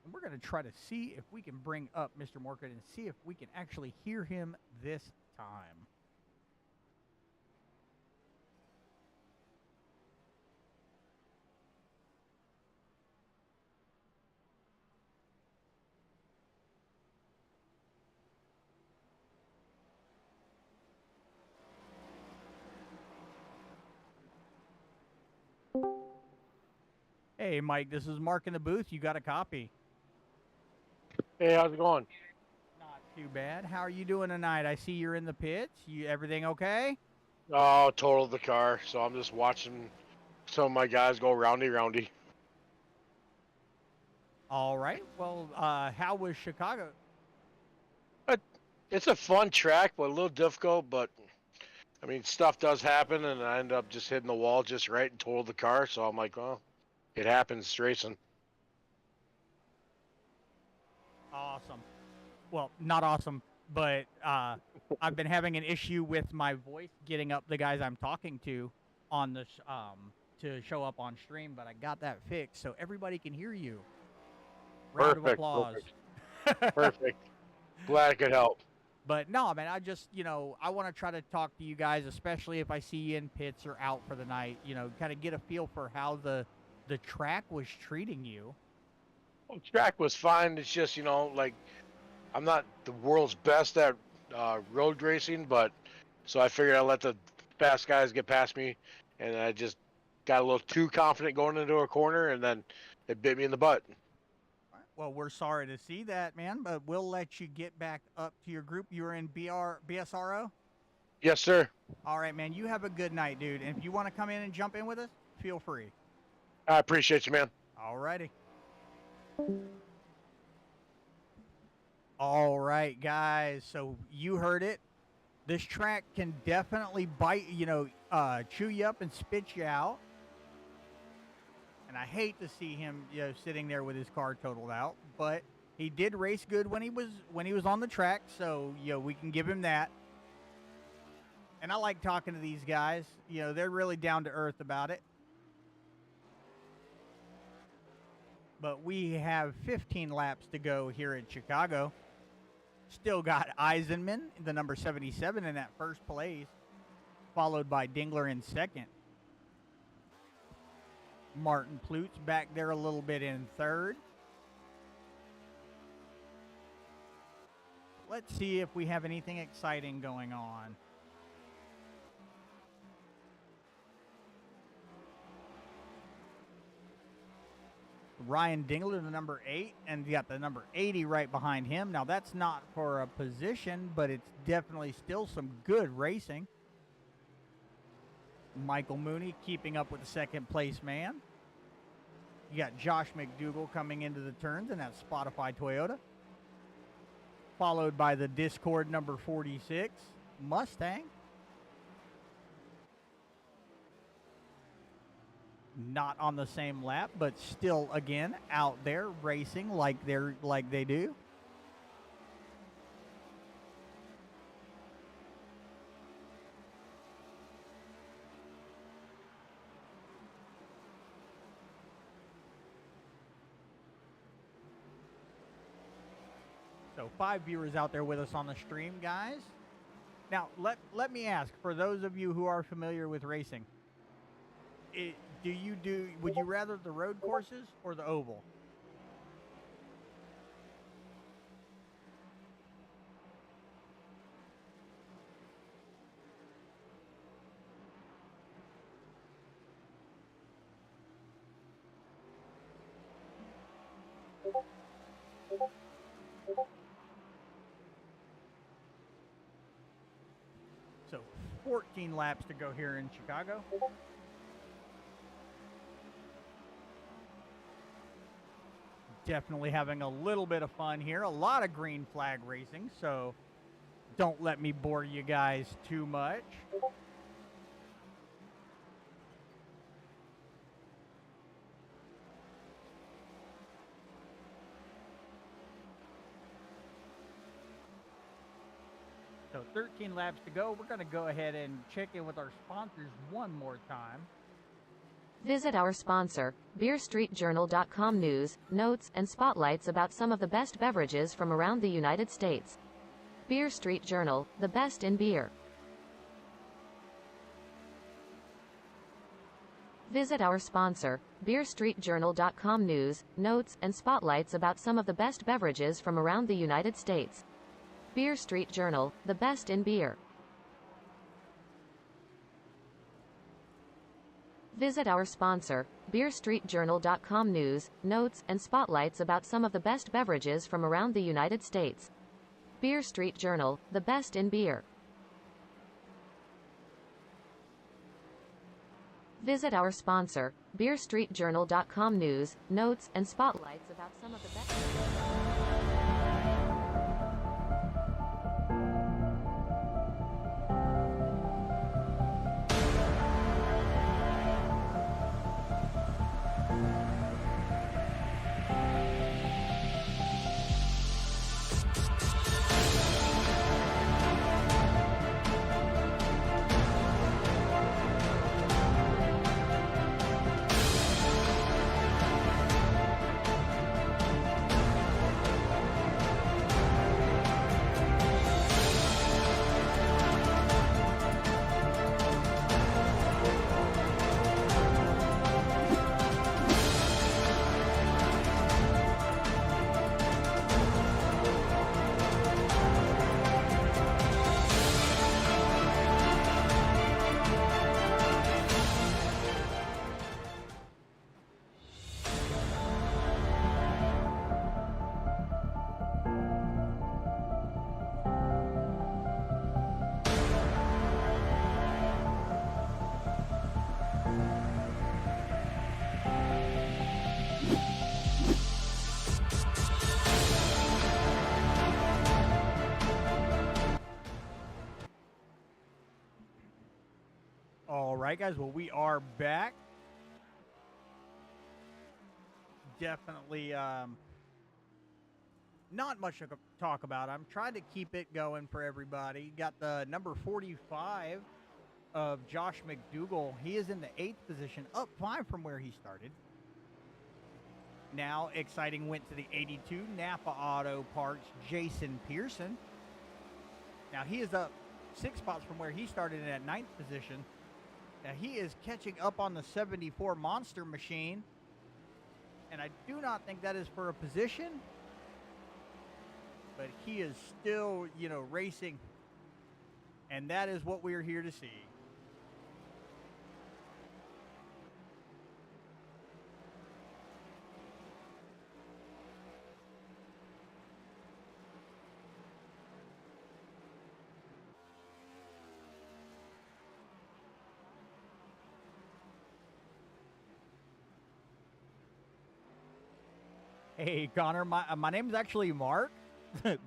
And we're going to try to see if we can bring up Mr. Morkert and see if we can actually hear him this time. Hey, Mike, this is Mark in the booth. You got a copy? Hey, how's it going? Not too bad. How are you doing tonight? I see you're in the pits. Everything okay? Oh, totaled the car, so I'm just watching some of my guys go roundy. All right. Well, how was Chicago? It's a fun track, but a little difficult, but I mean, stuff does happen, and I end up just hitting the wall just right and totaled the car, so I'm like, well, it happens, it's racing. Awesome. Well, not awesome, but I've been having an issue with my voice getting up the guys I'm talking to on the to show up on stream, but I got that fixed so everybody can hear you. Round of applause. Perfect. Glad I could help. But no, man, I just, I want to try to talk to you guys, especially if I see you in pits or out for the night, kind of get a feel for how the track was treating you. Track was fine. It's just, like I'm not the world's best at road racing, but so I figured I'd let the fast guys get past me, and I just got a little too confident going into a corner, and then it bit me in the butt. Well, we're sorry to see that, man, but we'll let you get back up to your group. You were in BSRO? Yes, sir. All right, man. You have a good night, dude. And if you want to come in and jump in with us, feel free. I appreciate you, man. All righty. All right, guys. So you heard it. This track can definitely bite, chew you up and spit you out. And I hate to see him, sitting there with his car totaled out. But he did race good when he was on the track, so we can give him that. And I like talking to these guys. They're really down to earth about it. But we have 15 laps to go here at Chicago. Still got Eisenman, the number 77, in that first place, followed by Dingler in second. Martin Plutz back there a little bit in third. Let's see if we have anything exciting going on. Ryan Dingler, the number 8, and you got the number 80 right behind him. Now, that's not for a position, but it's definitely still some good racing. Michael Mooney keeping up with the second place man. You got Josh McDougall coming into the turns in that Spotify Toyota, followed by the Discord number 46 Mustang. Not on the same lap, but still, again, out there racing like they do. So 5 viewers out there with us on the stream, guys. Now, let me ask, for those of you who are familiar with racing, would you rather the road courses or the oval? So 14 laps to go here in Chicago. Definitely having a little bit of fun here. A lot of green flag racing, so don't let me bore you guys too much. So 13 laps to go. We're going to go ahead and check in with our sponsors one more time. Visit our sponsor, BeerStreetJournal.com news, notes, and spotlights about some of the best beverages from around the United States. Beer Street Journal, the best in beer. Visit our sponsor, BeerStreetJournal.com news, notes, and spotlights about some of the best beverages from around the United States. Beer Street Journal, the best in beer. Visit our sponsor, BeerStreetJournal.com news, notes, and spotlights about some of the best beverages from around the United States. Beer Street Journal, the best in beer. Visit our sponsor, BeerStreetJournal.com news, notes, and spotlights about some of the best... All right, guys. Well, we are back. Definitely not much to talk about. I'm trying to keep it going for everybody. Got the number 45 of Josh McDougall. He is in the 8th position, up 5 from where he started. Now, exciting went to the 82 Napa Auto Parts, Jason Pearson. Now, he is up 6 spots from where he started in that 9th position. Now, he is catching up on the 74 Monster Machine. And I do not think that is for a position. But he is still, racing. And that is what we're here to see. Hey, Connor, my name's actually Mark.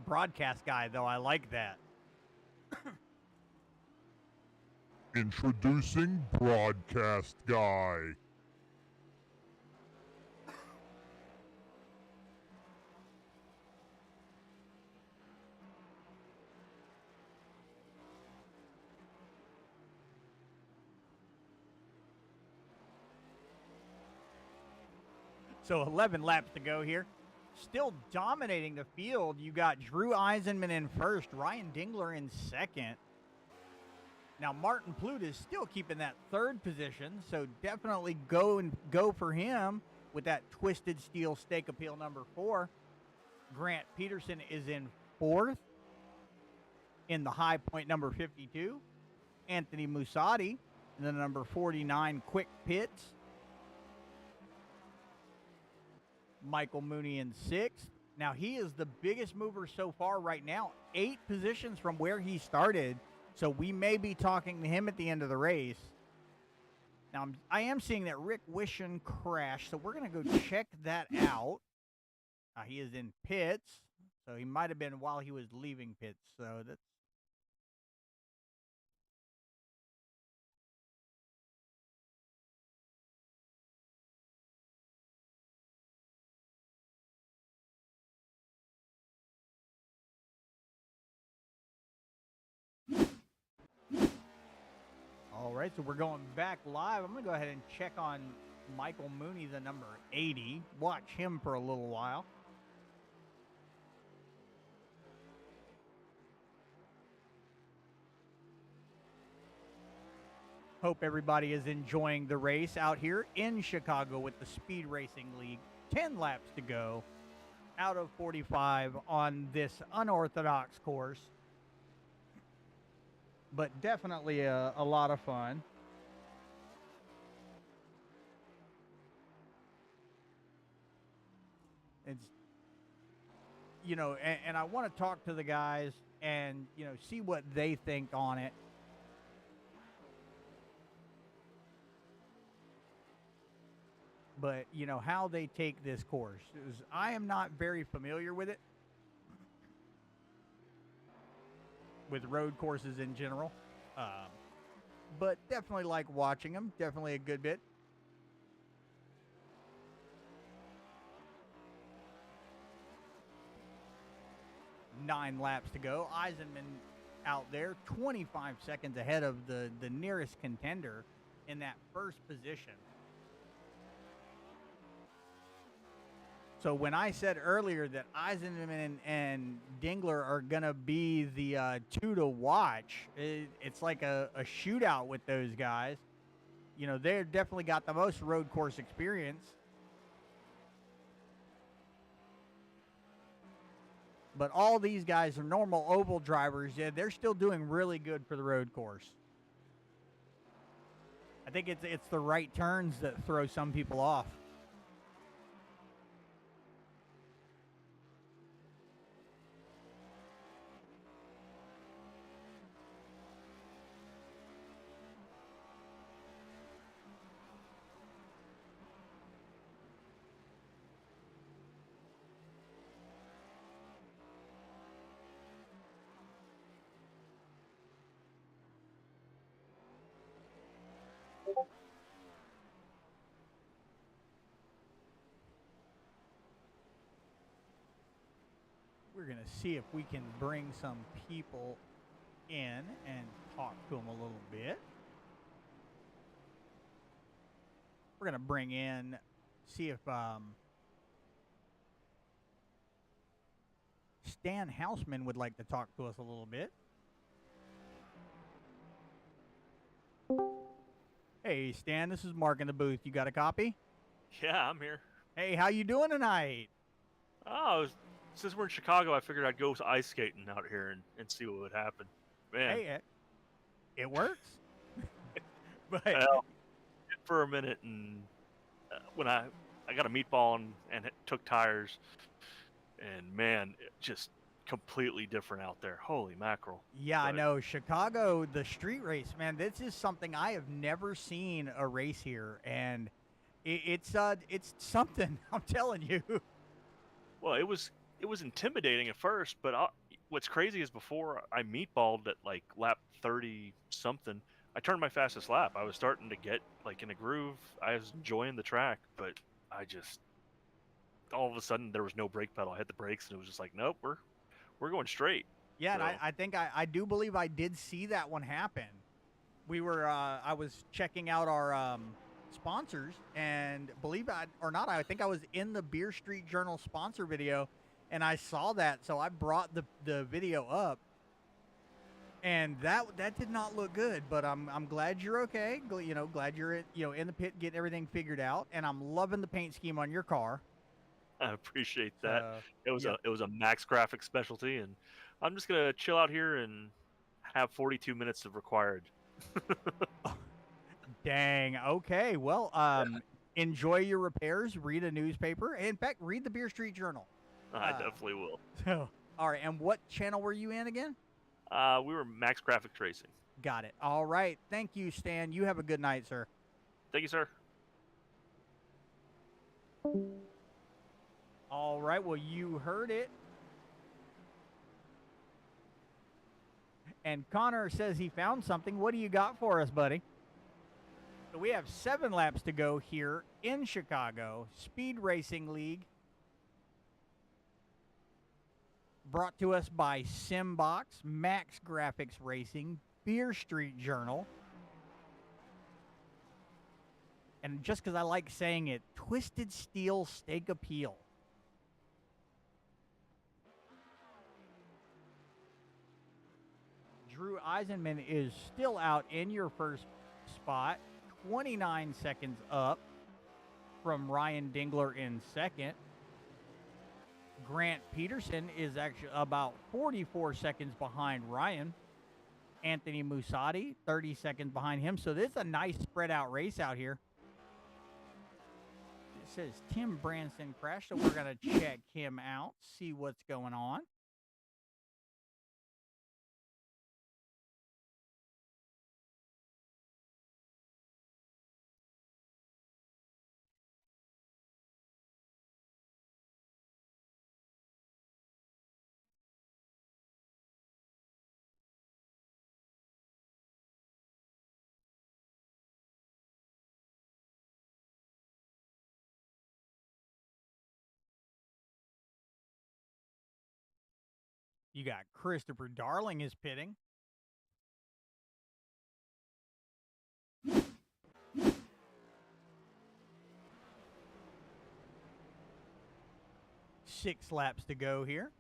Broadcast guy, though. I like that. Introducing Broadcast Guy. So 11 laps to go here. Still dominating the field. You got Drew Eisenman in first, Ryan Dingler in second. Now Martin Plute is still keeping that 3rd position, so definitely go for him with that Twisted Steel Stake Appeal number 4. Grant Peterson is in 4th in the High Point number 52. Anthony Musatti in the number 49 Quick Pits. Michael Mooney in 6th. Now, he is the biggest mover so far right now, 8 positions from where he started. So we may be talking to him at the end of the race. Now, I am seeing that Rick Wishon crashed, so we're going to go check that out. He is in pits, so he might have been while he was leaving pits. So that's all right, so we're going back live. I'm going to go ahead and check on Michael Mooney, the number 80. Watch him for a little while. Hope everybody is enjoying the race out here in Chicago with the Speed Racing League. 10 laps to go out of 45 on this unorthodox course. But definitely a lot of fun. It's, and I want to talk to the guys and, see what they think on it. But, how they take this course. I am not very familiar with it. With road courses in general. But definitely like watching them. Definitely a good bit. Nine laps to go. Eisenman out there, 25 seconds ahead of the nearest contender in that first position. So when I said earlier that Eisenman and Dingler are going to be the 2 to watch, it's like a shootout with those guys. They've definitely got the most road course experience. But all these guys are normal oval drivers. Yeah, they're still doing really good for the road course. I think it's the right turns that throw some people off. We're going to see if we can bring some people in and talk to them a little bit. We're going to bring in, see if Stan Houseman would like to talk to us a little bit. Hey, Stan, this is Mark in the booth. You got a copy? Yeah, I'm here. Hey, how you doing tonight? Oh, since we're in Chicago, I figured I'd go ice skating out here and see what would happen. Man, Hey, it works. But well, for a minute, and when I got a meatball and it took tires, and man, it just completely different out there. Holy mackerel! yeah, I But know Chicago, the street race, man. This is something I have never seen a race here, and it's something. I'm telling you. well, it was intimidating at first, but what's crazy is before I meatballed at like lap 30 something, I turned my fastest lap. I was starting to get like in a groove. I was enjoying the track, but I just all of a sudden there was no brake pedal. I hit the brakes and it was just like, nope, we're going straight. Yeah, and So I think I do believe I did see that one happen. We were I was checking out our sponsors, and believe it or not, I think I was in the Beer Street Journal sponsor video, and I saw that, so I brought the video up, and that did not look good. But I'm glad you're okay. Glad you're in the pit getting everything figured out, and I'm loving the paint scheme on your car. I appreciate that. So, It yeah. was a Max Graphics specialty, and I'm just gonna chill out here and have 42 minutes of required. Dang. Okay. Well, enjoy your repairs. Read a newspaper. In fact, read the Beer Street Journal. I Uh, definitely will. So, all right. And what channel were you in again? We were Max Graphics Racing. Got it. All right. Thank you, Stan. You have a good night, sir. Thank you, sir. All right. Well, you heard it. And Connor says he found something. What do you got for us, buddy? So we have 7 laps to go here in Chicago. Speed Racing League. Brought to us by Simbox, Max Graphics Racing, Beer Street Journal. And just because I like saying it, Twisted Steel Stake Appeal. Drew Eisenman is still out in your first spot, 29 seconds up from Ryan Dingler in second. Grant Peterson is actually about 44 seconds behind Ryan. Anthony Musati, 30 seconds behind him. So this is a nice spread out race out here. It says Tim Branson crashed, so we're going to check him out, see what's going on. You got Christopher Darling is pitting. Six laps to go here.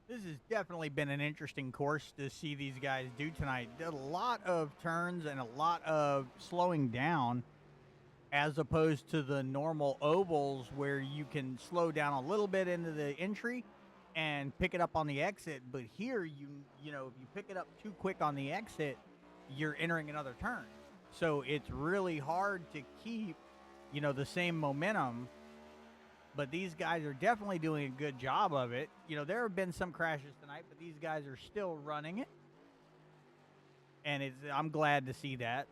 This has definitely been an interesting course to see these guys do tonight. Did a lot of turns and a lot of slowing down, as opposed to the normal ovals where you can slow down a little bit into the entry and pick it up on the exit. But here, you know, if you pick it up too quick on the exit, you're entering another turn. So it's really hard to keep, you know, the same momentum. But these guys are definitely doing a good job of it. You know, there have been some crashes tonight, but these guys are still running it. And I'm glad to see that.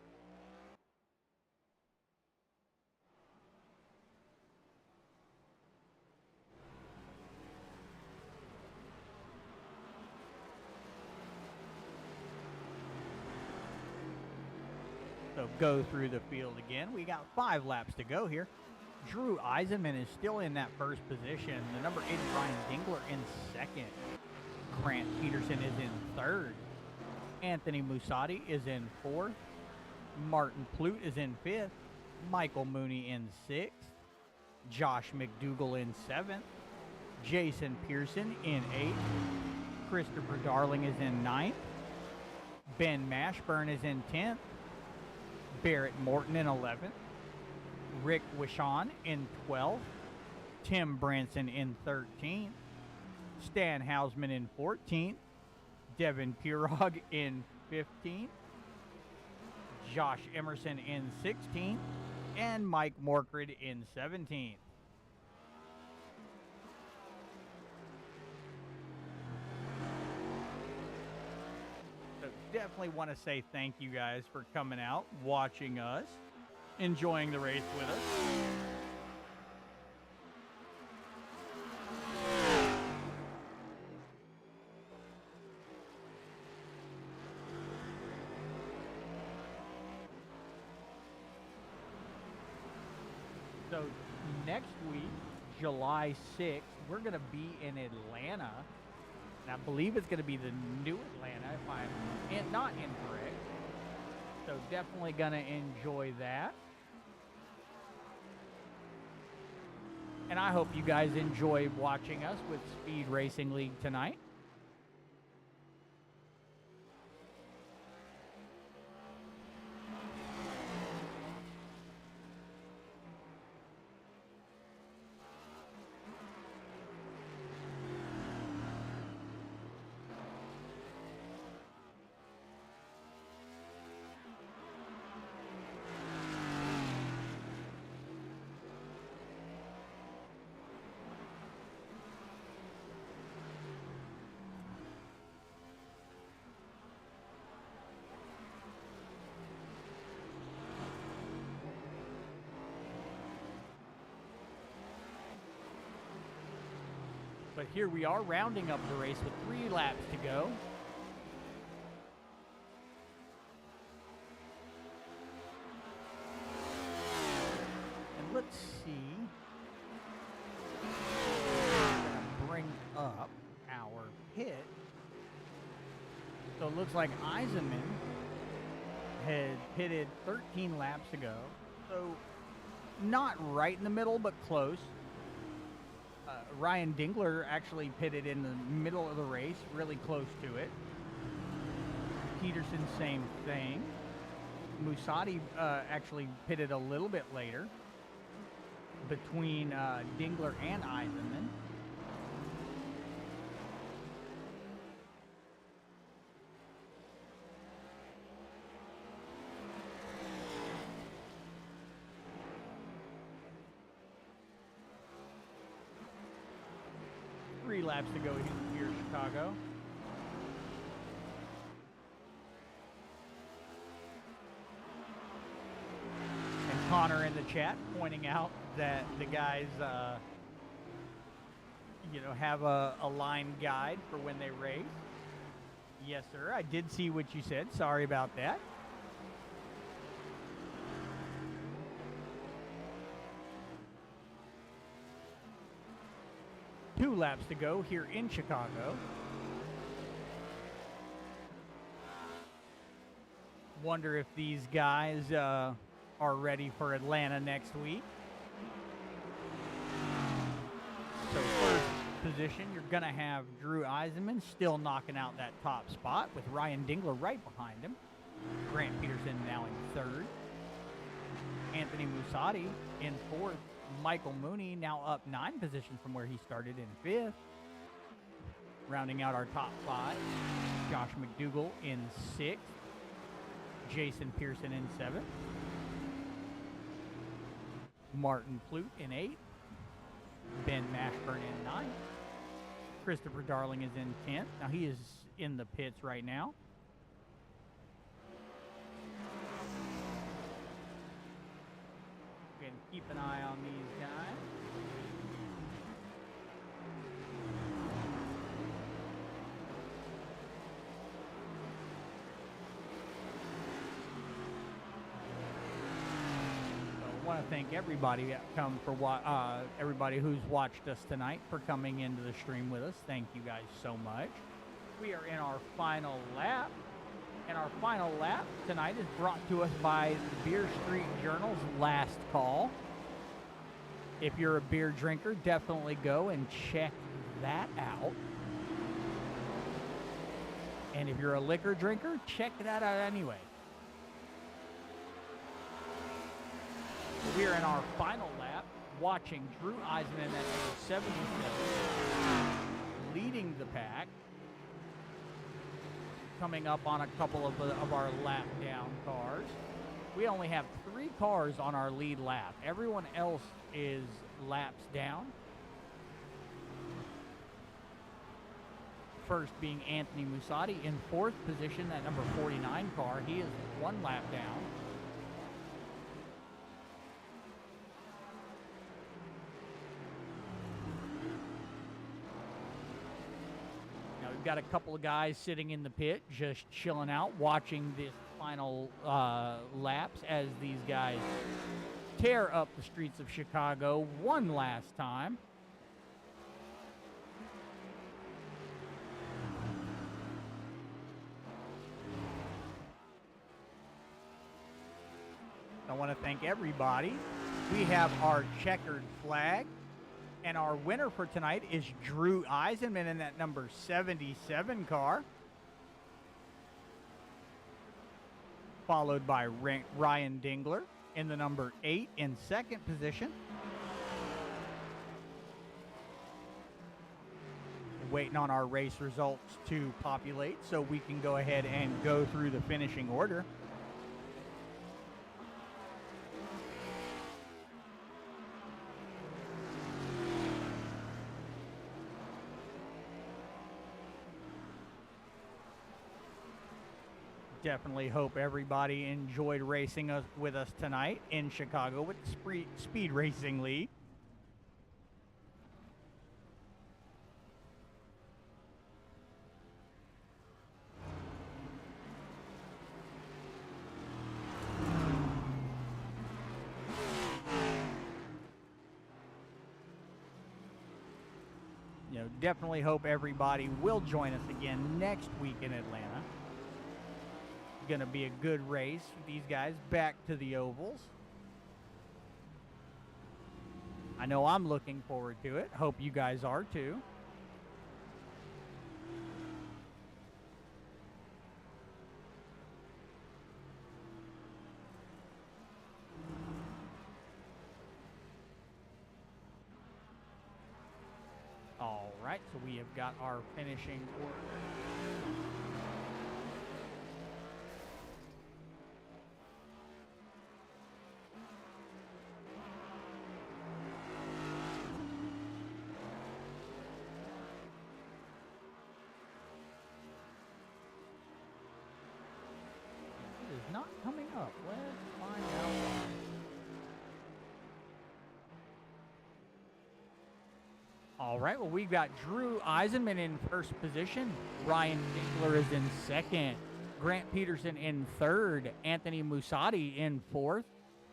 So go through the field again. We got 5 laps to go here. Drew Eisenman is still in that first position. The number 8 is Ryan Dingler in second. Grant Peterson is in third. Anthony Musati is in fourth. Martin Plute is in fifth. Michael Mooney in sixth. Josh McDougall in seventh. Jason Pearson in eighth. Christopher Darling is in ninth. Ben Mashburn is in 10th. Barrett Morton in 11th. Rick Wishon in 12th. Tim Branson in 13th. Stan Hausman in 14th. Devin Pirog in 15th. Josh Emerson in 16th. And Mike Morkrid in 17th. So definitely want to say thank you guys for coming out, watching us, enjoying the race with us. So next week, July 6th, we're going to be in Atlanta. And I believe it's going to be the new Atlanta, if I'm not incorrect. So definitely going to enjoy that. And I hope you guys enjoy watching us with Speed Racing League tonight. But here we are rounding up the race with 3 laps to go. And let's see. We're gonna bring up our pit. So it looks like Eisenman had pitted 13 laps ago. So not right in the middle, but close. Ryan Dingler actually pitted in the middle of the race, really close to it. Peterson, same thing. Musati actually pitted a little bit later between Dingler and Eisenman. Three laps to go here in Chicago. And Connor in the chat pointing out that the guys, have a line guide for when they race. Yes, sir. I did see what you said. Sorry about that. Two laps to go here in Chicago. Wonder if these guys are ready for Atlanta next week. So first position, you're going to have Drew Eisenman still knocking out that top spot with Ryan Dingler right behind him. Grant Peterson now in third. Anthony Musati in fourth. Michael Mooney now up 9 positions from where he started in fifth. Rounding out our top 5, Josh McDougall in sixth. Jason Pearson in seventh. Martin Plute in eighth. Ben Mashburn in ninth. Christopher Darling is in 10th. Now he is in the pits right now. And keep an eye on these guys. So want to thank everybody that come for everybody who's watched us tonight for coming into the stream with us. Thank you guys so much. We are in our final lap, and our final lap tonight is brought to us by Beer Street Journal's Last Call. If you're a beer drinker, definitely go and check that out. And if you're a liquor drinker, check that out anyway. We are in our final lap, watching Drew Eisenman at 77, leading the pack, coming up on a couple of our lap down cars. We only have 3 cars on our lead lap. Everyone else is laps down. First being Anthony Musatti in 4th position, that number 49 car. He is 1 lap down. Now we've got a couple of guys sitting in the pit, just chilling out, watching this final laps as these guys tear up the streets of Chicago one last time. I want to thank everybody. We have our checkered flag, and our winner for tonight is Drew Eisenman in that number 77 car, followed by Ryan Dingler in the number 8 in 2nd position. Waiting on our race results to populate so we can go ahead and go through the finishing order. Definitely hope everybody enjoyed racing with us tonight in Chicago with the Speed Racing League. You know, definitely hope everybody will join us again next week in Atlanta. Going to be a good race with these guys back to the ovals. I know I'm looking forward to it. Hope you guys are too. All right, so we have got our finishing order. Not coming up. Let's find out why. All right, well, we've got Drew Eisenman in 1st position. Ryan Dingler is in 2nd. Grant Peterson in 3rd. Anthony Musatti in 4th.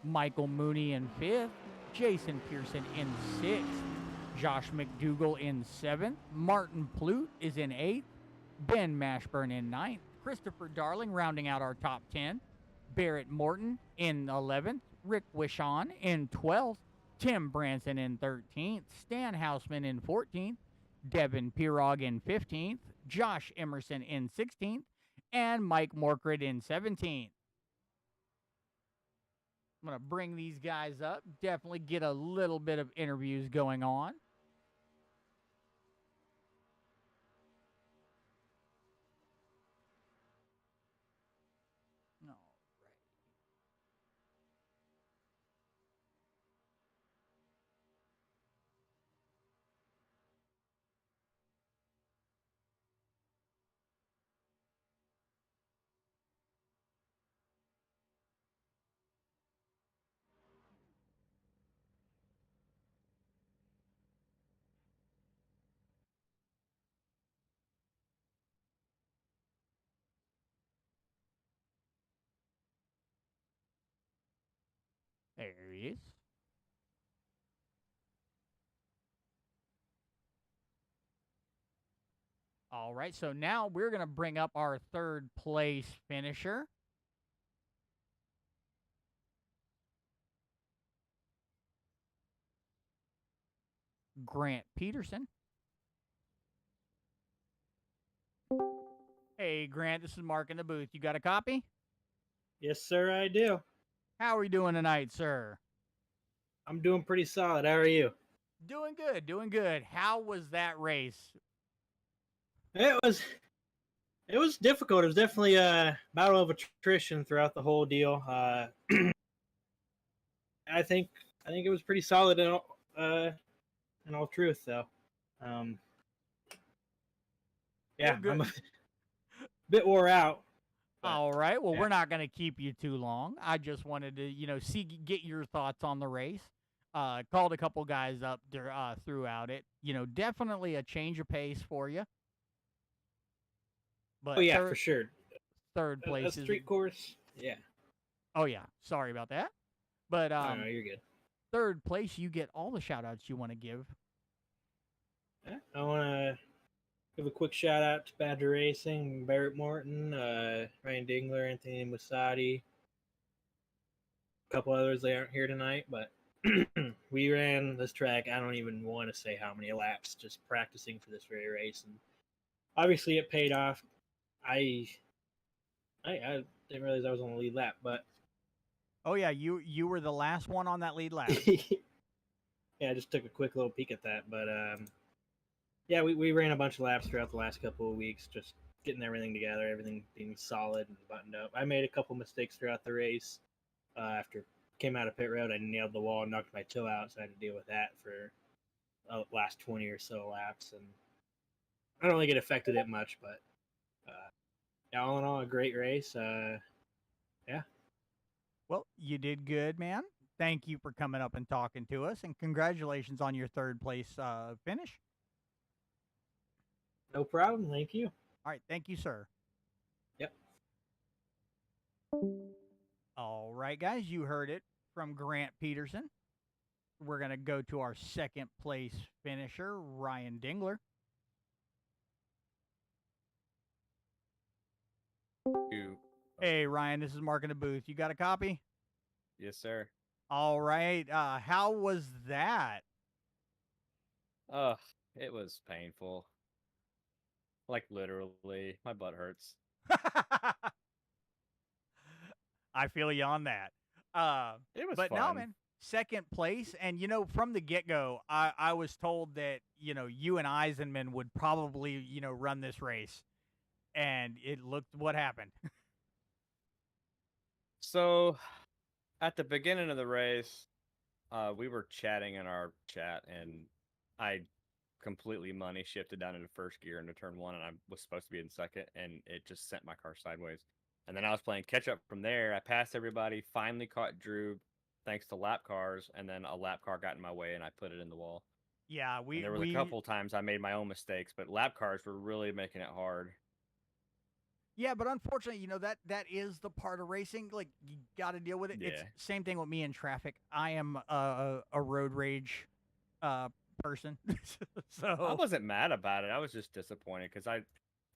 Michael Mooney in 5th. Jason Pearson in 6th. Josh McDougall in 7th. Martin Plute is in 8th. Ben Mashburn in 9th. Christopher Darling rounding out our top 10. Barrett Morton in 11th. Rick Wishon in 12th. Tim Branson in 13th. Stan Hausman in 14th. Devin Pirog in 15th. Josh Emerson in 16th. And Mike Morkred in 17th. I'm going to bring these guys up. Definitely get a little bit of interviews going on. There he is. All right, so now we're going to bring up our third place finisher. Grant Peterson. Hey, Grant, this is Mark in the booth. You got a copy? Yes, sir, I do. How are we doing tonight, sir? I'm doing pretty solid. How are you? Doing good, doing good. How was that race? It was difficult. It was definitely a battle of attrition throughout the whole deal. I think it was pretty solid in all truth, though. Yeah, good. I'm a bit wore out. but, All right. Well, yeah. we're not going to keep you too long. I just wanted to, get your thoughts on the race. Called a couple guys up throughout it. Definitely a change of pace for you. But Oh yeah, for sure. Third A place is street course. Yeah. Oh yeah, sorry about that. But Oh, no, you're good. third place, you get all the shout outs you want to give. Yeah, I want to give a quick shout out to Badger Racing, Barrett Morton, Ryan Dingler, Anthony Musati, a couple others. They aren't here tonight, but we ran this track. I don't even want to say how many laps just practicing for this very race, and obviously it paid off. I didn't realize I was on the lead lap, but Oh yeah, you were the last one on that lead lap. yeah, I just took a quick little peek at that. But yeah, we ran a bunch of laps throughout the last couple of weeks, just getting everything together, everything being solid and buttoned up. I made a couple mistakes throughout the race. After came out of pit road, I nailed the wall and knocked my toe out, so I had to deal with that for the last 20 or so laps. And I don't think it affected it much, but yeah, all in all, a great race. Yeah. Well, you did good, man. Thank you for coming up and talking to us, and congratulations on your third place finish. No problem. Thank you. All right, thank you, sir. Yep. All right, guys, you heard it from Grant Peterson. We're going to go to our second place finisher, Ryan Dingler. Hey, Ryan, this is Mark in the booth. You got a copy? Yes, sir. All right. How was that? Oh, it was painful. Like literally, my butt hurts. I feel you on that. It was But fun. no, man, second place. And, from the get-go, I was told that, you and Eisenman would probably, run this race. And it looked what happened. So, at the beginning of the race, we were chatting in our chat, and I completely money shifted down into first gear into turn one, and I was supposed to be in second, and it just sent my car sideways. And then I was playing catch up from there. I passed everybody, finally caught Drew, thanks to lap cars, and then a lap car got in my way, and I put it in the wall. Yeah, And there was a couple times I made my own mistakes, but lap cars were really making it hard. Yeah, but unfortunately, that is the part of racing. Like, you got to deal with it. Yeah. It's same thing with me in traffic. I am a road rage person. So I wasn't mad about it. I was just disappointed because I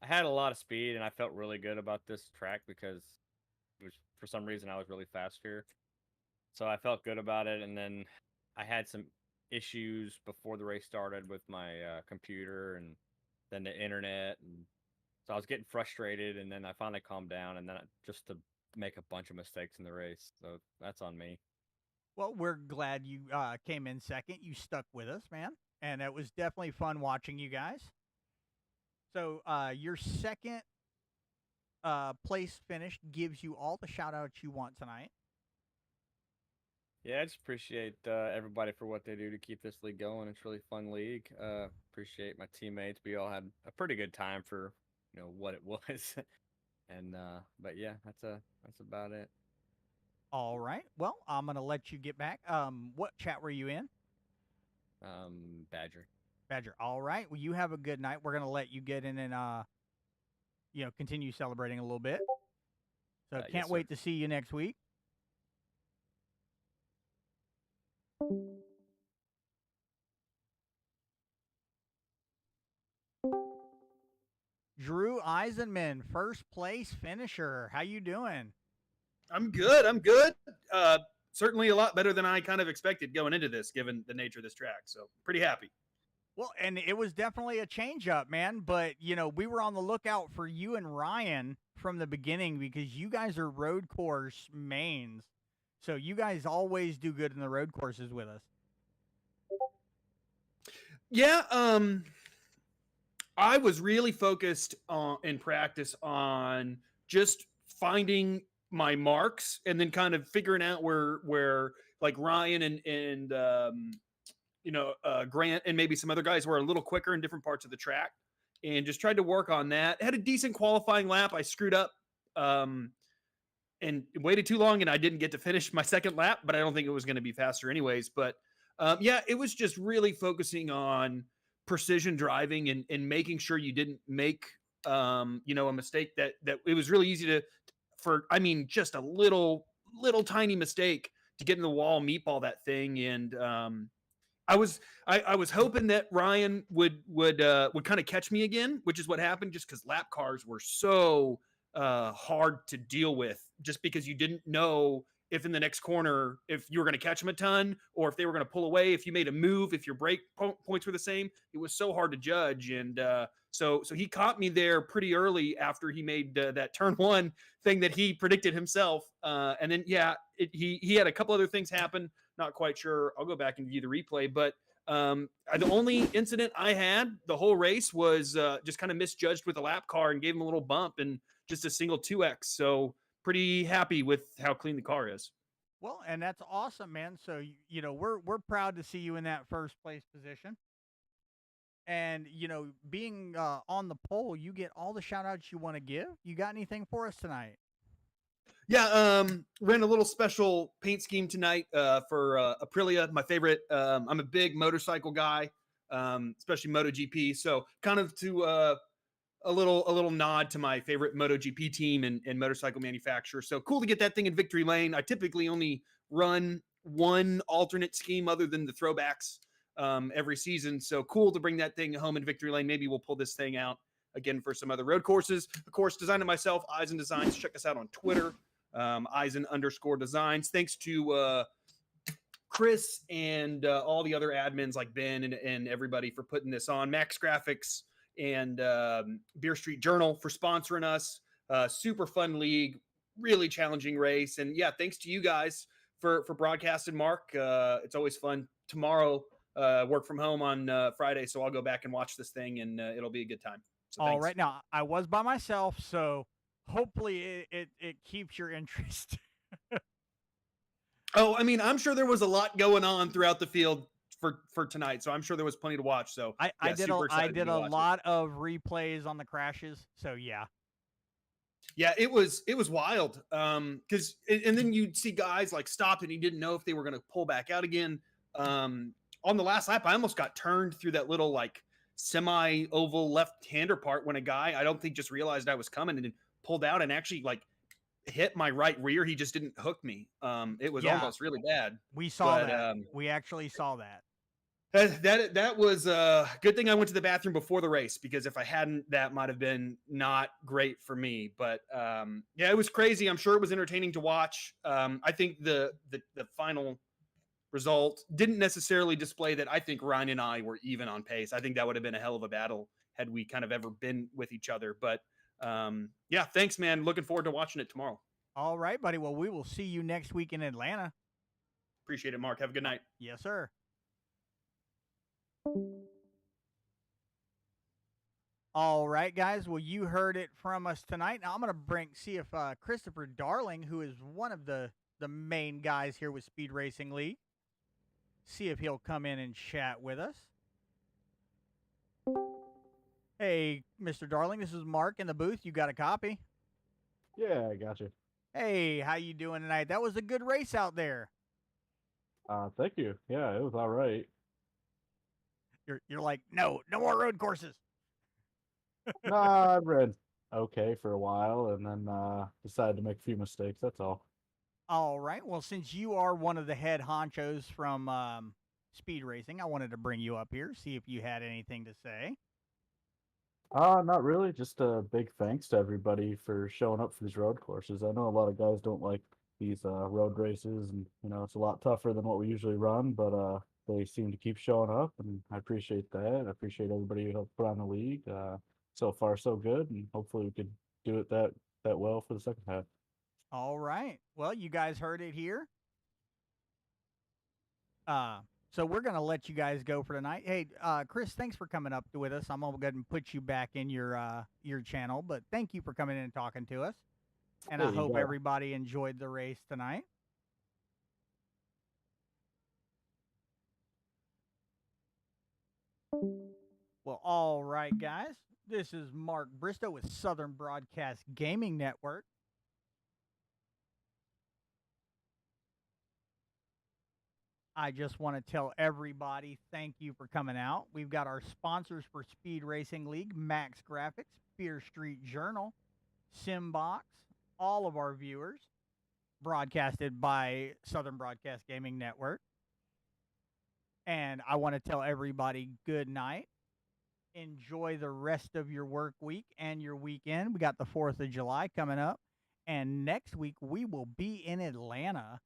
had a lot of speed and I felt really good about this track because it was, for some reason I was really fast here. So I felt good about it, and then I had some issues before the race started with my computer and then the internet, and so I was getting frustrated, and then I finally calmed down, and then just to make a bunch of mistakes in the race. So that's on me. Well, we're glad you came in second. You stuck with us, man, and it was definitely fun watching you guys. So your second place finish gives you all the shout outs you want tonight. Yeah, I just appreciate everybody for what they do to keep this league going. It's a really fun league. Appreciate my teammates. We all had a pretty good time for what it was. And but yeah, that's about it. All right. Well, I'm gonna let you get back. What chat were you in? Badger. Badger. All right. Well, you have a good night. We're gonna let you get in and continue celebrating a little bit. So Yes, can't sir. wait to see you next week. Drew Eisenman, first place finisher. How you doing? I'm good. I'm good. Certainly a lot better than I kind of expected going into this, given the nature of this track. So pretty happy. Well, and it was definitely a change up, man. But, you know, we were on the lookout for you and Ryan from the beginning because you guys are road course mains. So you guys always do good in the road courses with us. Yeah. I was really focused in practice on just finding my marks and then kind of figuring out where like Ryan and Grant and maybe some other guys were a little quicker in different parts of the track, and just tried to work on that. Had a decent qualifying lap. I screwed up and waited too long, and I didn't get to finish my second lap, but I don't think it was going to be faster anyways. But yeah, it was just really focusing on precision driving and making sure you didn't make a mistake that it was really easy just a little tiny mistake to get in the wall, meatball that thing. And I was hoping that Ryan would kind of catch me again, which is what happened, just because lap cars were so hard to deal with, just because you didn't know if in the next corner, if you were going to catch them a ton or if they were going to pull away, if you made a move, if your brake points were the same. It was so hard to judge. And so he caught me there pretty early after he made that turn one thing that he predicted himself. And then, he had a couple other things happen. Not quite sure. I'll go back and view the replay, but the only incident I had the whole race was just kind of misjudged with a lap car and gave him a little bump and just a single 2X. So pretty happy with how clean the car is. Well, and that's awesome, man. So, you know, we're proud to see you in that first place position. And, you know, being on the pole, you get all the shout outs you want to give. You got anything for us tonight? Yeah, ran a little special paint scheme tonight for Aprilia, my favorite. I'm a big motorcycle guy, especially MotoGP. So kind of to a little nod to my favorite MotoGP team and motorcycle manufacturer. So cool to get that thing in victory lane. I typically only run one alternate scheme other than the throwbacks every season. So cool to bring that thing home in victory lane. Maybe we'll pull this thing out again for some other road courses. Of course, designed it myself, Eisen Designs. Check us out on Twitter, Eisen_designs. Thanks to Chris and all the other admins like Ben and everybody for putting this on. Max Graphics and Beer Street Journal for sponsoring us. Super fun league, really challenging race. And yeah, thanks to you guys for broadcasting, Mark. It's always fun. Tomorrow, work from home on Friday, so I'll go back and watch this thing, and it'll be a good time. So all thanks. right. Now, I was by myself, so hopefully it keeps your interest. Oh, I mean, I'm sure there was a lot going on throughout the field for tonight, so I'm sure there was plenty to watch. So I did a lot of replays on the crashes. So yeah, it was wild. Because and then you'd see guys like stop and he didn't know if they were going to pull back out again. On the last lap, I almost got turned through that little like semi-oval left-hander part when a guy I don't think just realized I was coming and pulled out and actually like hit my right rear. He just didn't hook me. It was almost really bad. We saw that. We actually saw that. That was a good thing I went to the bathroom before the race, because if I hadn't, that might have been not great for me. But yeah, it was crazy. I'm sure it was entertaining to watch. I think the final result didn't necessarily display that I think Ryan and I were even on pace. I think that would have been a hell of a battle had we kind of ever been with each other. But yeah, thanks, man. Looking forward to watching it tomorrow. All right, buddy. Well, we will see you next week in Atlanta. Appreciate it, Mark. Have a good night. Yes, sir. All right, guys. Well, you heard it from us tonight. Now I'm going to see if Christopher Darling, who is one of the main guys here with Speed Racing League, see if he'll come in and chat with us. Hey, Mr. Darling, this is Mark in the booth. You got a copy? Yeah, I got you. Hey, how you doing tonight? That was a good race out there. Thank you. Yeah, it was all right. You're like, no more road courses. Nah, I ran okay for a while and then decided to make a few mistakes. That's all. All right. Well, since you are one of the head honchos from speed racing, I wanted to bring you up here, see if you had anything to say. Not really. Just a big thanks to everybody for showing up for these road courses. I know a lot of guys don't like these road races, and it's a lot tougher than what we usually run, but they seem to keep showing up, and I appreciate that. I appreciate everybody who helped put on the league. So far, so good, and hopefully we could do it that well for the second half. All right. Well, you guys heard it here. So we're gonna let you guys go for tonight. Hey, Chris, thanks for coming up with us. I'm gonna go ahead and put you back in your channel, but thank you for coming in and talking to us. And I Hey, you hope got it. everybody enjoyed the race tonight. Well, all right, guys. This is Mark Bristow with Southern Broadcast Gaming Network. I just want to tell everybody thank you for coming out. We've got our sponsors for Speed Racing League, Max Graphics, Beer Street Journal, Simbox, all of our viewers, broadcasted by Southern Broadcast Gaming Network. And I want to tell everybody good night. Enjoy the rest of your work week and your weekend. We got the 4th of July coming up. And next week, we will be in Atlanta